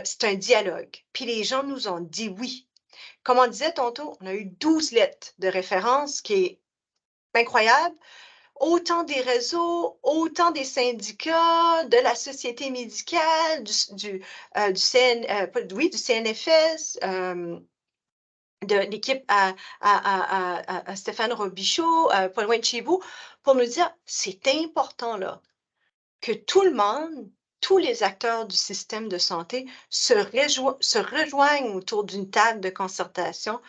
c'est un dialogue. Puis les gens nous ont dit oui. Comme on disait tantôt, on a eu 12 lettres de référence, qui est incroyable. Autant des réseaux, autant des syndicats, de la société médicale, du CNFS, de l'équipe à Stéphane Robichaud, pas loin de chez vous, pour nous dire, c'est important là, que tout le monde, tous les acteurs du système de santé se rejoignent autour d'une table de concertation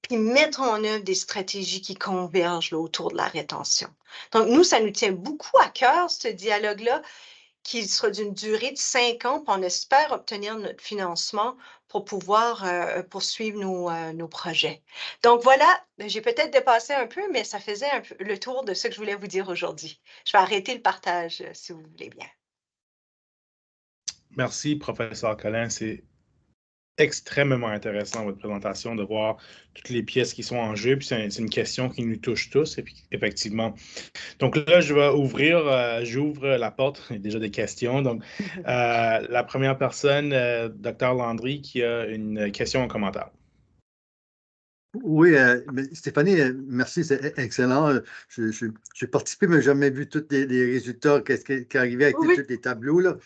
puis mettre en œuvre des stratégies qui convergent là, autour de la rétention. Donc, nous, ça nous tient beaucoup à cœur, ce dialogue-là, qui sera d'une durée de 5 ans, puis on espère obtenir notre financement pour pouvoir poursuivre nos projets. Donc, voilà, j'ai peut-être dépassé un peu, mais ça faisait un peu le tour de ce que je voulais vous dire aujourd'hui. Je vais arrêter le partage, si vous voulez bien. Merci, professeur Collin. C'est extrêmement intéressant, votre présentation, de voir toutes les pièces qui sont en jeu. Puis c'est une question qui nous touche tous, effectivement. Donc là, j'ouvre la porte. Il y a déjà des questions. Donc, la première personne, Dr. Landry, qui a une question en commentaire. Oui, Stéphanie, merci, c'est excellent. J'ai participé, mais je n'ai jamais vu tous les résultats, qu'est-ce qui arrivait avec tous les tableaux. Là.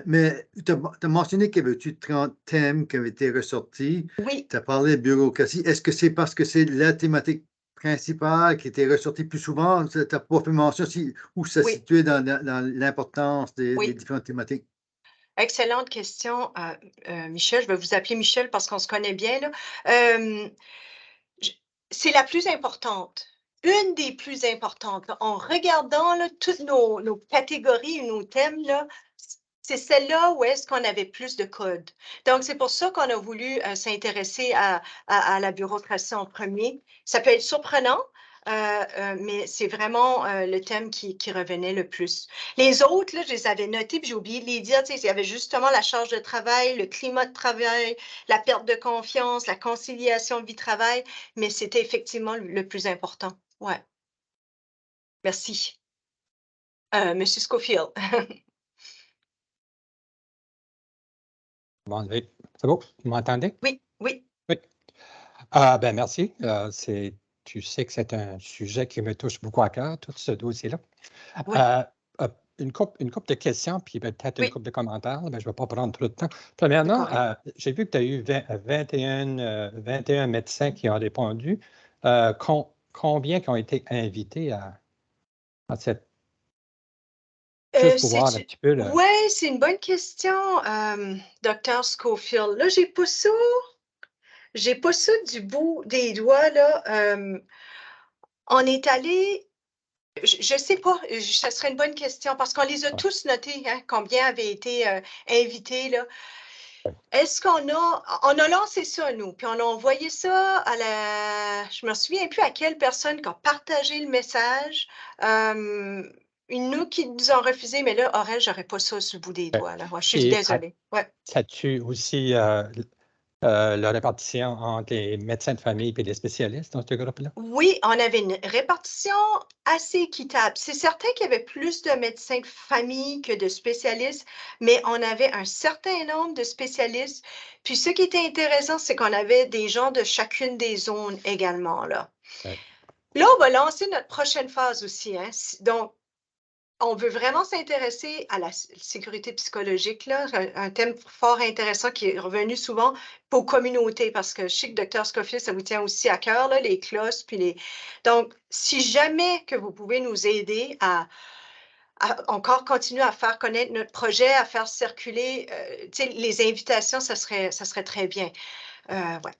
Mais tu as mentionné qu'il y avait eu 30 thèmes qui avaient été ressortis. Oui. Tu as parlé de bureaucratie. Est-ce que c'est parce que c'est la thématique principale qui était ressortie plus souvent? Tu n'as pas fait mention où ça se situait dans l'importance des différentes thématiques? Excellente question, Michel. Je vais vous appeler Michel parce qu'on se connaît bien. Là. C'est la plus importante, une des plus importantes. Là. En regardant là, toutes nos catégories et nos thèmes, là, c'est celle-là où est-ce qu'on avait plus de codes. Donc, c'est pour ça qu'on a voulu s'intéresser à la bureaucratie en premier. Ça peut être surprenant, mais c'est vraiment le thème qui revenait le plus. Les autres, là, je les avais notés, puis j'ai oublié de les dire. Il y avait justement la charge de travail, le climat de travail, la perte de confiance, la conciliation vie-travail, mais c'était effectivement le plus important. Ouais. Merci. Monsieur Scofield. Bon, oui. C'est beau? Vous m'entendez? Oui, oui. Oui. Ben merci. Tu sais que c'est un sujet qui me touche beaucoup à cœur, tout ce dossier-là. Oui. Une couple de questions, puis peut-être une Oui. couple de commentaires, mais je ne vais pas prendre trop de temps. Premièrement, j'ai vu que tu as eu 21 médecins qui ont répondu. Combien qui ont été invités à cette... Juste pour voir un petit peu. Oui, c'est une bonne question, Dr. Scofield. Là, j'ai pas ça du bout des doigts, là. On est allé, je ne sais pas, ça serait une bonne question parce qu'on les a tous notés, hein, combien avaient été invités, là. Est-ce qu'on a lancé ça, nous, puis on a envoyé ça je me souviens plus à quelle personne qui a partagé le message. Nous qui nous ont refusé, mais là, Aurel, j'aurais pas ça sur le bout des doigts, là. Ouais, je suis désolée. Ouais. As-tu aussi la répartition entre les médecins de famille et les spécialistes dans ce groupe-là? Oui, on avait une répartition assez équitable. C'est certain qu'il y avait plus de médecins de famille que de spécialistes, mais on avait un certain nombre de spécialistes. Puis ce qui était intéressant, c'est qu'on avait des gens de chacune des zones également, là. Ouais. Là, on va lancer notre prochaine phase aussi, hein. Donc, on veut vraiment s'intéresser à la sécurité psychologique, là, un thème fort intéressant qui est revenu souvent aux communautés, parce que je sais que Dr. Scofield, ça vous tient aussi à cœur, là, les CLOS, puis les... Donc, si jamais que vous pouvez nous aider à encore continuer à faire connaître notre projet, à faire circuler les invitations, ça serait très bien. Ouais.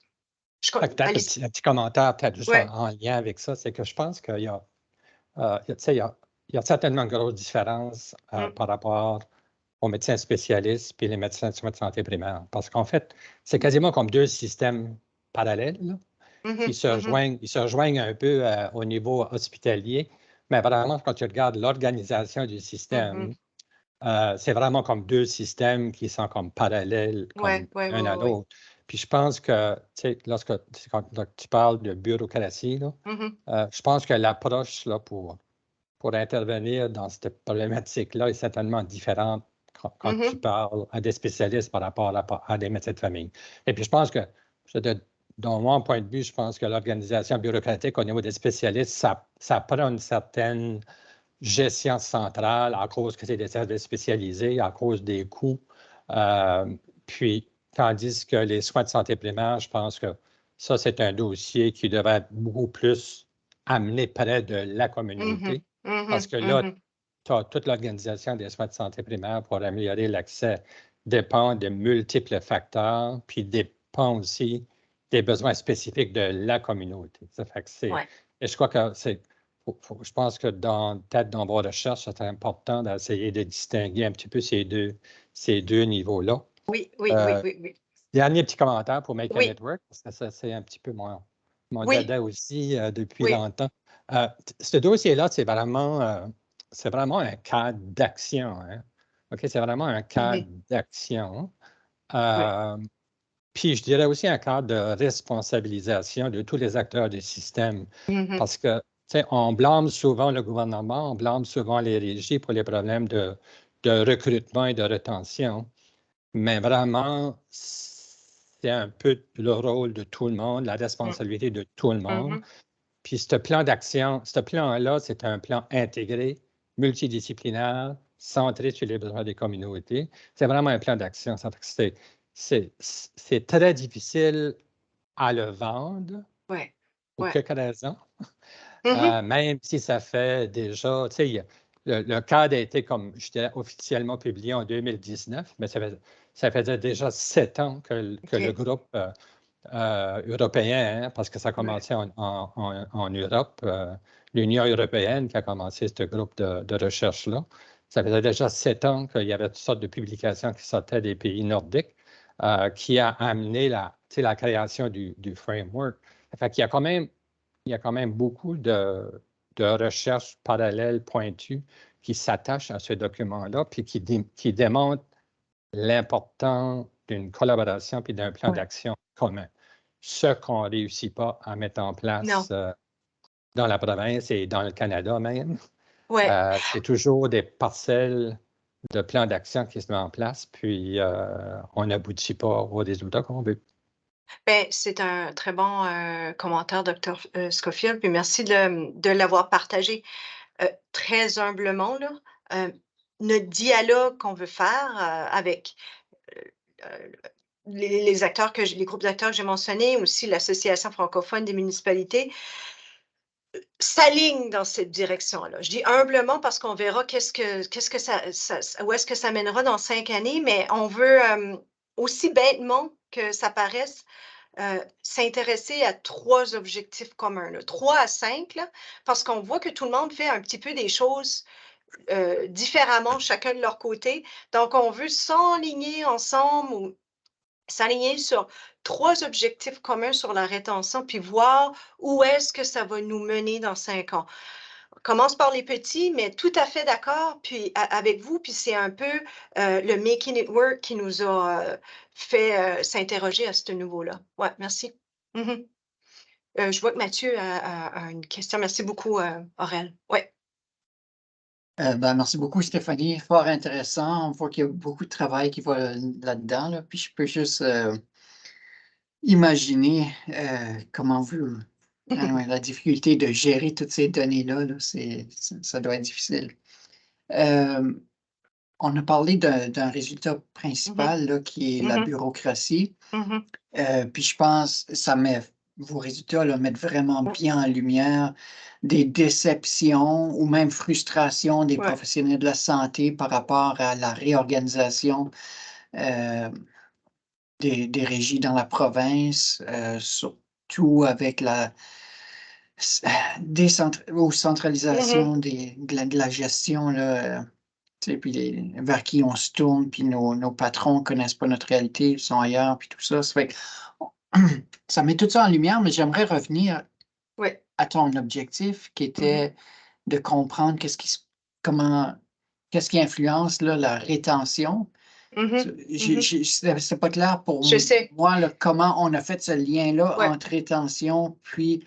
Peut-être un petit commentaire, peut-être juste en lien avec ça, c'est que je pense qu'il y a, il y a certainement une grosse différence par rapport aux médecins spécialistes puis les médecins de soins de santé primaire. Parce qu'en fait, c'est quasiment comme deux systèmes parallèles là, qui se rejoignent un peu au niveau hospitalier. Mais vraiment, quand tu regardes l'organisation du système, c'est vraiment comme deux systèmes qui sont comme parallèles l'un à l'autre. Puis je pense que, quand tu parles de bureaucratie, là, je pense que l'approche là, pour intervenir dans cette problématique-là est certainement différente quand tu parles à des spécialistes par rapport à des médecins de famille. Et puis je pense que, dans mon point de vue, je pense que l'organisation bureaucratique au niveau des spécialistes, ça prend une certaine gestion centrale à cause que c'est des services spécialisés, à cause des coûts. Puis, tandis que les soins de santé primaire, je pense que ça, c'est un dossier qui devrait être beaucoup plus amené près de la communauté. Parce que là, tu as toute l'organisation des soins de santé primaire pour améliorer l'accès dépend de multiples facteurs, puis dépend aussi des besoins spécifiques de la communauté. Ça fait que et je crois que je pense que peut-être dans vos recherches, c'est important d'essayer de distinguer un petit peu ces deux niveaux-là. Oui. Dernier petit commentaire pour Make a Network, parce que ça, c'est un petit peu mon dada aussi depuis longtemps. Ce dossier-là, c'est vraiment un cadre d'action. Hein? OK, c'est vraiment un cadre d'action. Puis, je dirais aussi un cadre de responsabilisation de tous les acteurs du système. Parce que, on blâme souvent le gouvernement, on blâme souvent les régies pour les problèmes de recrutement et de rétention. Mais vraiment, c'est un peu le rôle de tout le monde, la responsabilité de tout le monde. Puis, ce plan d'action, ce plan-là, c'est un plan intégré, multidisciplinaire, centré sur les besoins des communautés. C'est vraiment un plan d'action. C'est très difficile à le vendre pour quelques raisons. Même si ça fait déjà, le cadre a été, comme je dirais, officiellement publié en 2019, mais ça faisait déjà 7 ans que le groupe européen, hein, parce que ça a commencé en Europe, l'Union européenne qui a commencé ce groupe de recherche-là. Ça faisait déjà 7 ans qu'il y avait toutes sortes de publications qui sortaient des pays nordiques qui a amené la création du framework. Fait qu'il y a quand même beaucoup de recherches parallèles pointues qui s'attachent à ce document-là puis qui démontrent l'importance d'une collaboration puis d'un plan d'action commun. Ce qu'on ne réussit pas à mettre en place dans la province et dans le Canada même. C'est toujours des parcelles de plans d'action qui se mettent en place, puis on n'aboutit pas aux résultats qu'on veut. Bien, c'est un très bon commentaire, Dr. Scofield, puis merci de l'avoir partagé très humblement, là. Notre dialogue qu'on veut faire avec les acteurs les groupes d'acteurs que j'ai mentionnés, aussi l'Association francophone des municipalités, s'aligne dans cette direction-là. Je dis humblement parce qu'on verra où est-ce que ça mènera dans 5 années, mais on veut, aussi bêtement que ça paraisse, s'intéresser à 3 objectifs communs, là, 3 à 5, là, parce qu'on voit que tout le monde fait un petit peu des choses différemment, chacun de leur côté. Donc, on veut s'enligner ensemble ou s'aligner sur 3 objectifs communs sur la rétention, puis voir où est-ce que ça va nous mener dans 5 ans. On commence par les petits, mais tout à fait d'accord puis avec vous, puis c'est un peu le Making It Work qui nous a fait s'interroger à ce niveau-là. Ouais, merci. Je vois que Mathieu a une question. Merci beaucoup, Aurel. Ouais. Merci beaucoup, Stéphanie. Fort intéressant. On voit qu'il y a beaucoup de travail qui va là-dedans. Là. Puis je peux juste imaginer comment vous. La difficulté de gérer toutes ces données-là, là, ça doit être difficile. On a parlé d'un résultat principal là, qui est la bureaucratie. Puis je pense que vos résultats là, mettent vraiment bien en lumière des déceptions ou même frustrations des professionnels de la santé par rapport à la réorganisation des régies dans la province, surtout avec la centralisation de la gestion, là, puis vers qui on se tourne, puis nos patrons ne connaissent pas notre réalité, ils sont ailleurs, puis tout ça. Ça fait ça met tout ça en lumière, mais j'aimerais revenir à ton objectif qui était de comprendre qu'est-ce qui influence là, la rétention. C'est pas clair pour moi là, comment on a fait ce lien-là entre rétention puis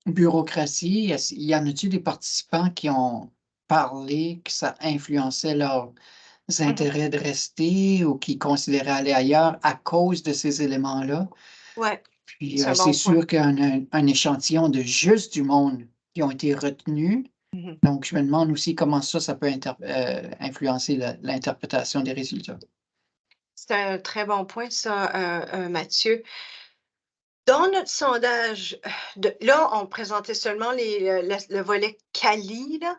bureaucratie. Y en a-t-il des participants qui ont parlé que ça influençait leurs intérêts de rester ou qui considéraient aller ailleurs à cause de ces éléments-là? Puis c'est sûr qu'il y a un échantillon de juste du monde qui ont été retenus. Donc, je me demande aussi comment ça peut influencer l'interprétation des résultats. C'est un très bon point, ça, Mathieu. Dans notre sondage, là, on présentait seulement le volet Cali, là.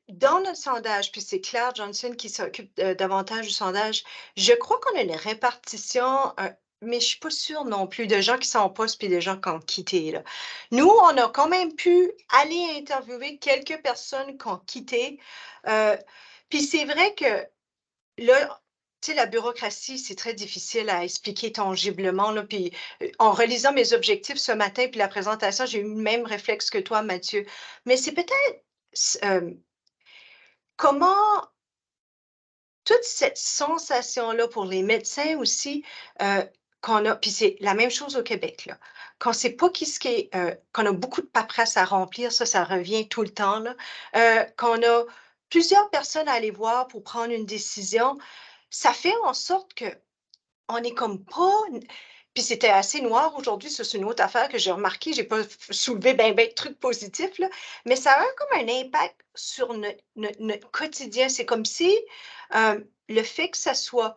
Dans notre sondage, puis c'est Claire Johnson qui s'occupe davantage du sondage, je crois qu'on a une répartition, mais je ne suis pas sûre non plus, de gens qui sont en poste puis des gens qui ont quitté, là. Nous, on a quand même pu aller interviewer quelques personnes qui ont quitté. Puis c'est vrai que là, tu sais, la bureaucratie, c'est très difficile à expliquer tangiblement, là. Puis en relisant mes objectifs ce matin, puis la présentation, j'ai eu le même réflexe que toi, Mathieu. Mais c'est peut-être comment toute cette sensation-là pour les médecins aussi, qu'on a, puis c'est la même chose au Québec, là. Qu'on ne sait pas qu'on a beaucoup de paperasse à remplir, ça revient tout le temps, là. Qu'on a plusieurs personnes à aller voir pour prendre une décision, ça fait en sorte qu'on n'est comme pas. Puis c'était assez noir aujourd'hui, ça c'est une autre affaire que j'ai remarqué, j'ai pas soulevé ben de trucs positifs, là, mais ça a comme un impact sur notre quotidien. C'est comme si le fait que ça soit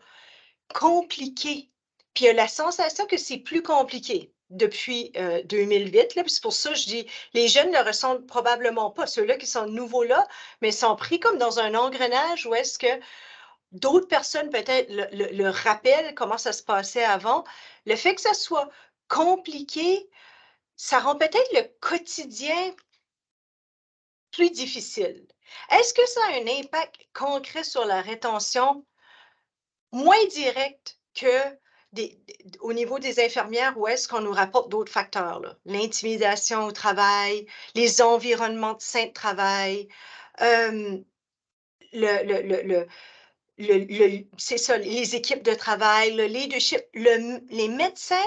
compliqué, puis il y a la sensation que c'est plus compliqué depuis 2008, là, puis c'est pour ça que je dis, les jeunes ne le ressentent probablement pas, ceux-là qui sont nouveaux là, mais sont pris comme dans un engrenage où est-ce que d'autres personnes peut-être le rappellent comment ça se passait avant. Le fait que ça soit compliqué, ça rend peut-être le quotidien plus difficile. Est-ce que ça a un impact concret sur la rétention moins direct que au niveau des infirmières, où est-ce qu'on nous rapporte d'autres facteurs, l'intimidation au travail, les environnements sains de travail, c'est ça, les équipes de travail, le leadership, les médecins,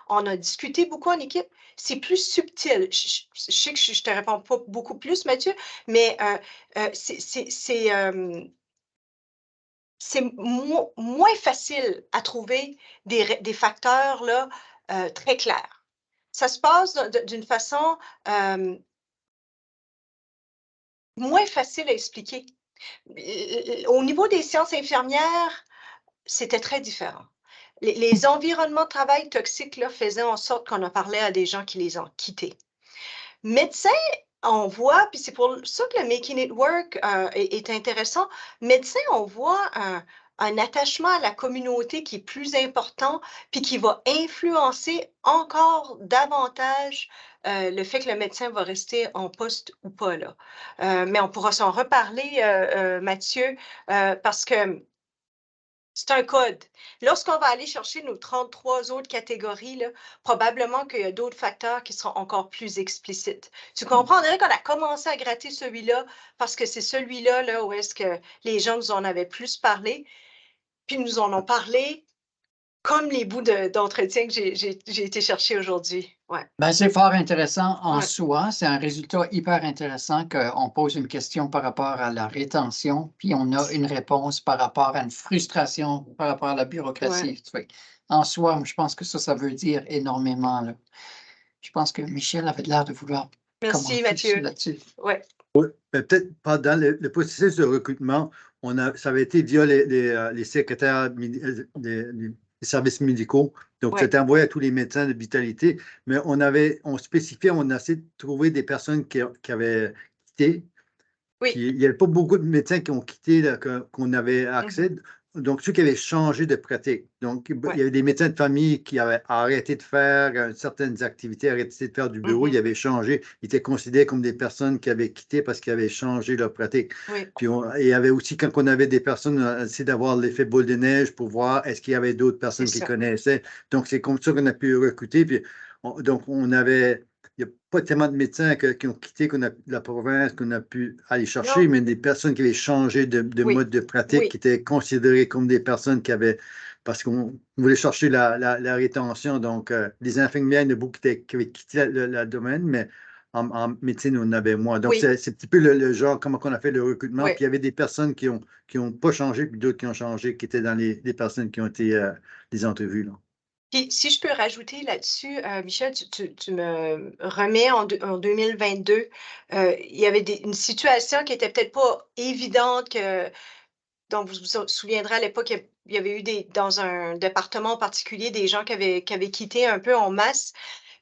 on a discuté beaucoup en équipe, c'est plus subtil. Je sais que je ne te réponds pas beaucoup plus, Mathieu, mais c'est moins facile à trouver des facteurs là, très clairs. Ça se passe d'une façon moins facile à expliquer. Au niveau des sciences infirmières, c'était très différent. Les environnements de travail toxiques là, faisaient en sorte qu'on en parlait à des gens qui les ont quittés. Médecins, on voit, puis c'est pour ça que le Making It Work est intéressant. Médecins, on voit un attachement à la communauté qui est plus important, puis qui va influencer encore davantage le fait que le médecin va rester en poste ou pas là. Mais on pourra s'en reparler, Mathieu, parce que c'est un code. Lorsqu'on va aller chercher nos 33 autres catégories, là, probablement qu'il y a d'autres facteurs qui seront encore plus explicites. Tu comprends? On dirait qu'on a commencé à gratter celui-là parce que c'est celui-là là, où est-ce que les gens nous en avaient plus parlé, puis nous en ont parlé comme les bouts d'entretien que j'ai été chercher aujourd'hui. Ouais. Ben, c'est fort intéressant en soi. C'est un résultat hyper intéressant qu'on pose une question par rapport à la rétention, puis on a une réponse par rapport à une frustration par rapport à la bureaucratie. Ouais. En soi, je pense que ça veut dire énormément. Là. Je pense que Michel avait l'air de vouloir commenter là-dessus. Ouais. Oui, peut-être pendant le processus de recrutement, ça avait été via les secrétaires des services médicaux. Donc, c'était envoyé à tous les médecins de vitalité. Mais on spécifiait, on a essayé de trouver des personnes qui avaient quitté. Oui. Puis, il n'y avait pas beaucoup de médecins qui ont quitté, qu'on avait accès. Donc, ceux qui avaient changé de pratique. Donc, il y avait des médecins de famille qui avaient arrêté de faire certaines activités, arrêté de faire du bureau, ils avaient changé. Ils étaient considérés comme des personnes qui avaient quitté parce qu'ils avaient changé leur pratique. Oui. Puis, il y avait aussi, quand on avait des personnes, on a essayé d'avoir l'effet boule de neige pour voir est-ce qu'il y avait d'autres personnes qui connaissaient. Donc, c'est comme ça qu'on a pu recruter. Puis, donc, on avait... Il n'y a pas tellement de médecins qui ont quitté la province, qu'on a pu aller chercher, mais des personnes qui avaient changé de mode de pratique, qui étaient considérées comme des personnes qui avaient, parce qu'on voulait chercher la rétention. Donc, les infirmières, il y en a beaucoup qui avaient quitté le domaine, mais en médecine, on en avait moins. Donc, c'est un petit peu le genre, comment on a fait le recrutement. Puis, il y avait des personnes qui ont pas changé, puis d'autres qui ont changé, qui étaient dans les personnes qui ont été les entrevues, là. Puis, si je peux rajouter là-dessus, Michel, tu me remets en 2022, il y avait une situation qui n'était peut-être pas évidente, donc vous vous souviendrez à l'époque, il y avait eu dans un département en particulier des gens qui avaient quitté un peu en masse.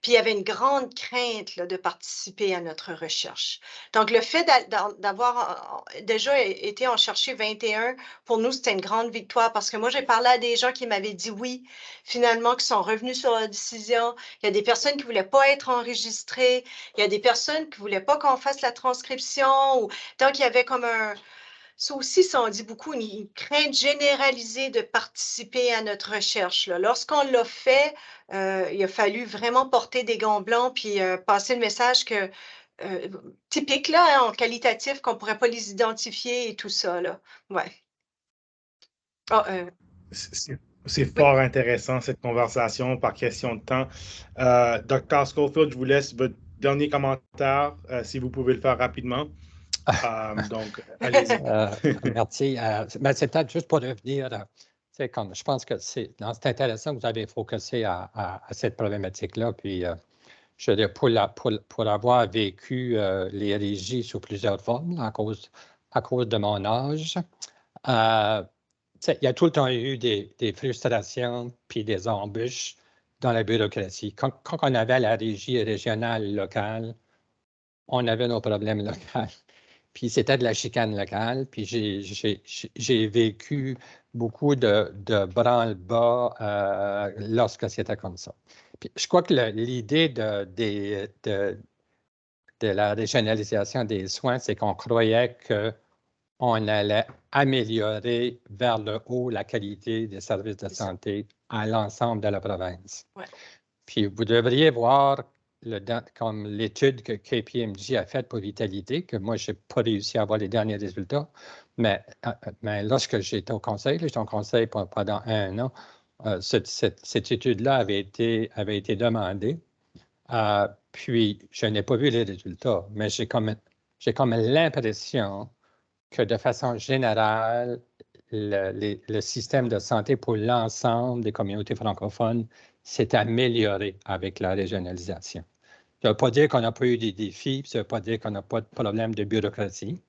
Puis il y avait une grande crainte là, de participer à notre recherche. Donc, le fait d'avoir déjà été en chercher 21, pour nous, c'était une grande victoire parce que moi, j'ai parlé à des gens qui m'avaient dit oui, finalement, qui sont revenus sur leur décision. Il y a des personnes qui ne voulaient pas être enregistrées. Il y a des personnes qui ne voulaient pas qu'on fasse la transcription. Donc, il y avait comme ça aussi, ça en dit beaucoup, une crainte généralisée de participer à notre recherche. Lorsqu'on l'a fait, il a fallu vraiment porter des gants blancs puis passer le message typique là, hein, en qualitatif, qu'on ne pourrait pas les identifier et tout ça. Là. Ouais. Oh, c'est fort intéressant, cette conversation, par question de temps. Dr. Schofield, je vous laisse votre dernier commentaire, si vous pouvez le faire rapidement. Donc, allez-y. Merci. Ben, c'est peut-être juste pour revenir, je pense que c'est intéressant que vous avez focusé à cette problématique-là. Puis, je veux dire, pour avoir vécu les régies sous plusieurs formes, là, à cause de mon âge, il y a tout le temps eu des frustrations puis des embûches dans la bureaucratie. Quand on avait la régie régionale locale, on avait nos problèmes locaux. Puis c'était de la chicane locale. Puis j'ai vécu beaucoup de branle-bas lorsque c'était comme ça. Puis je crois que l'idée de la régionalisation des soins, c'est qu'on croyait qu'on allait améliorer vers le haut la qualité des services de santé à l'ensemble de la province. Ouais. Puis vous devriez voir comme l'étude que KPMG a faite pour Vitalité, que moi, je n'ai pas réussi à avoir les derniers résultats, mais lorsque j'étais au conseil pendant 1 an, cette étude-là avait été demandée. Puis, je n'ai pas vu les résultats, mais j'ai comme l'impression que de façon générale, le système de santé pour l'ensemble des communautés francophones s'est amélioré avec la régionalisation. Ça ne veut pas dire qu'on n'a pas eu des défis, ça ne veut pas dire qu'on n'a pas de problème de bureaucratie.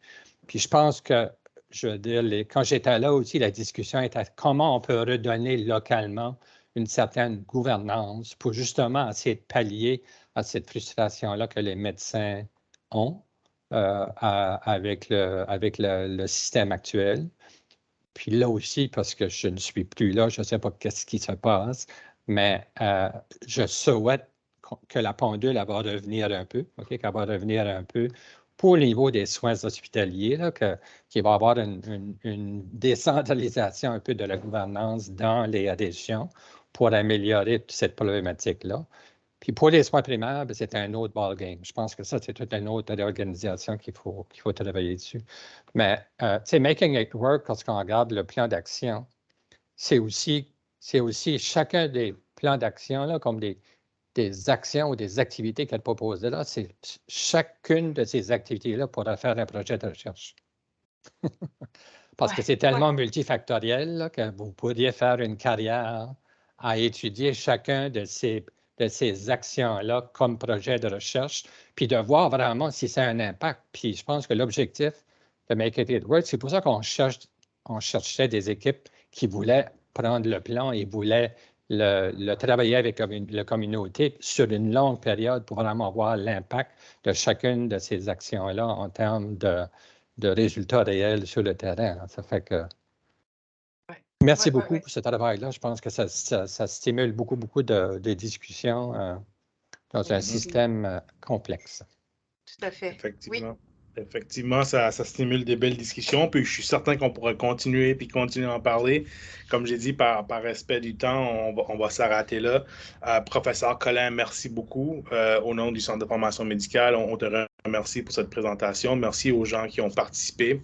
Puis je pense que, je veux dire, quand j'étais là aussi, la discussion était comment on peut redonner localement une certaine gouvernance pour justement essayer de pallier à cette frustration-là que les médecins ont avec le système actuel. Puis là aussi, parce que je ne suis plus là, je ne sais pas qu'est-ce qui se passe, mais je souhaite que la pendule va revenir un peu, qu'elle va revenir un peu pour le niveau des soins hospitaliers, qu'il va y avoir une décentralisation un peu de la gouvernance dans les régions pour améliorer toute cette problématique-là. Puis pour les soins primaires, c'est un autre ballgame. Je pense que ça, c'est toute une autre réorganisation qu'il faut travailler dessus. Mais, tu sais, Making It Work, quand on regarde le plan d'action, c'est aussi chacun des plans d'action, là, comme des actions ou des activités qu'elle propose là, c'est chacune de ces activités-là pourra faire un projet de recherche. Parce que c'est tellement multifactoriel là, que vous pourriez faire une carrière à étudier chacun de ces actions-là comme projet de recherche, puis de voir vraiment si ça a un impact. Puis je pense que l'objectif de Make It Work, c'est pour ça qu'on cherchait des équipes qui voulaient prendre le plan et voulaient le travailler avec la communauté sur une longue période pour vraiment voir l'impact de chacune de ces actions-là en termes de résultats réels sur le terrain. Ça fait que... Merci beaucoup pour ce travail-là. Je pense que ça stimule beaucoup de discussions dans un système complexe. Tout à fait. Effectivement. Effectivement, ça stimule des belles discussions, puis je suis certain qu'on pourra continuer à en parler. Comme j'ai dit, par respect du temps, on va s'arrêter là. Professeur Colin, merci beaucoup. Au nom du Centre de formation médicale, on te remercie pour cette présentation. Merci aux gens qui ont participé.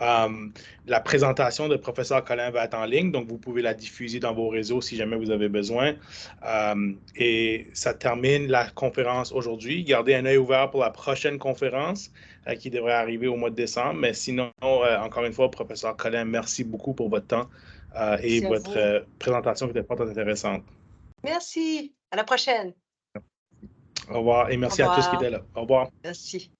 La présentation de professeur Colin va être en ligne, donc vous pouvez la diffuser dans vos réseaux si jamais vous avez besoin. Et ça termine la conférence aujourd'hui. Gardez un œil ouvert pour la prochaine conférence qui devrait arriver au mois de décembre. Mais sinon, encore une fois, professeur Colin, merci beaucoup pour votre temps et votre présentation qui était fort intéressante. Merci. À la prochaine. Au revoir et merci à tous qui étaient là. Au revoir. Merci.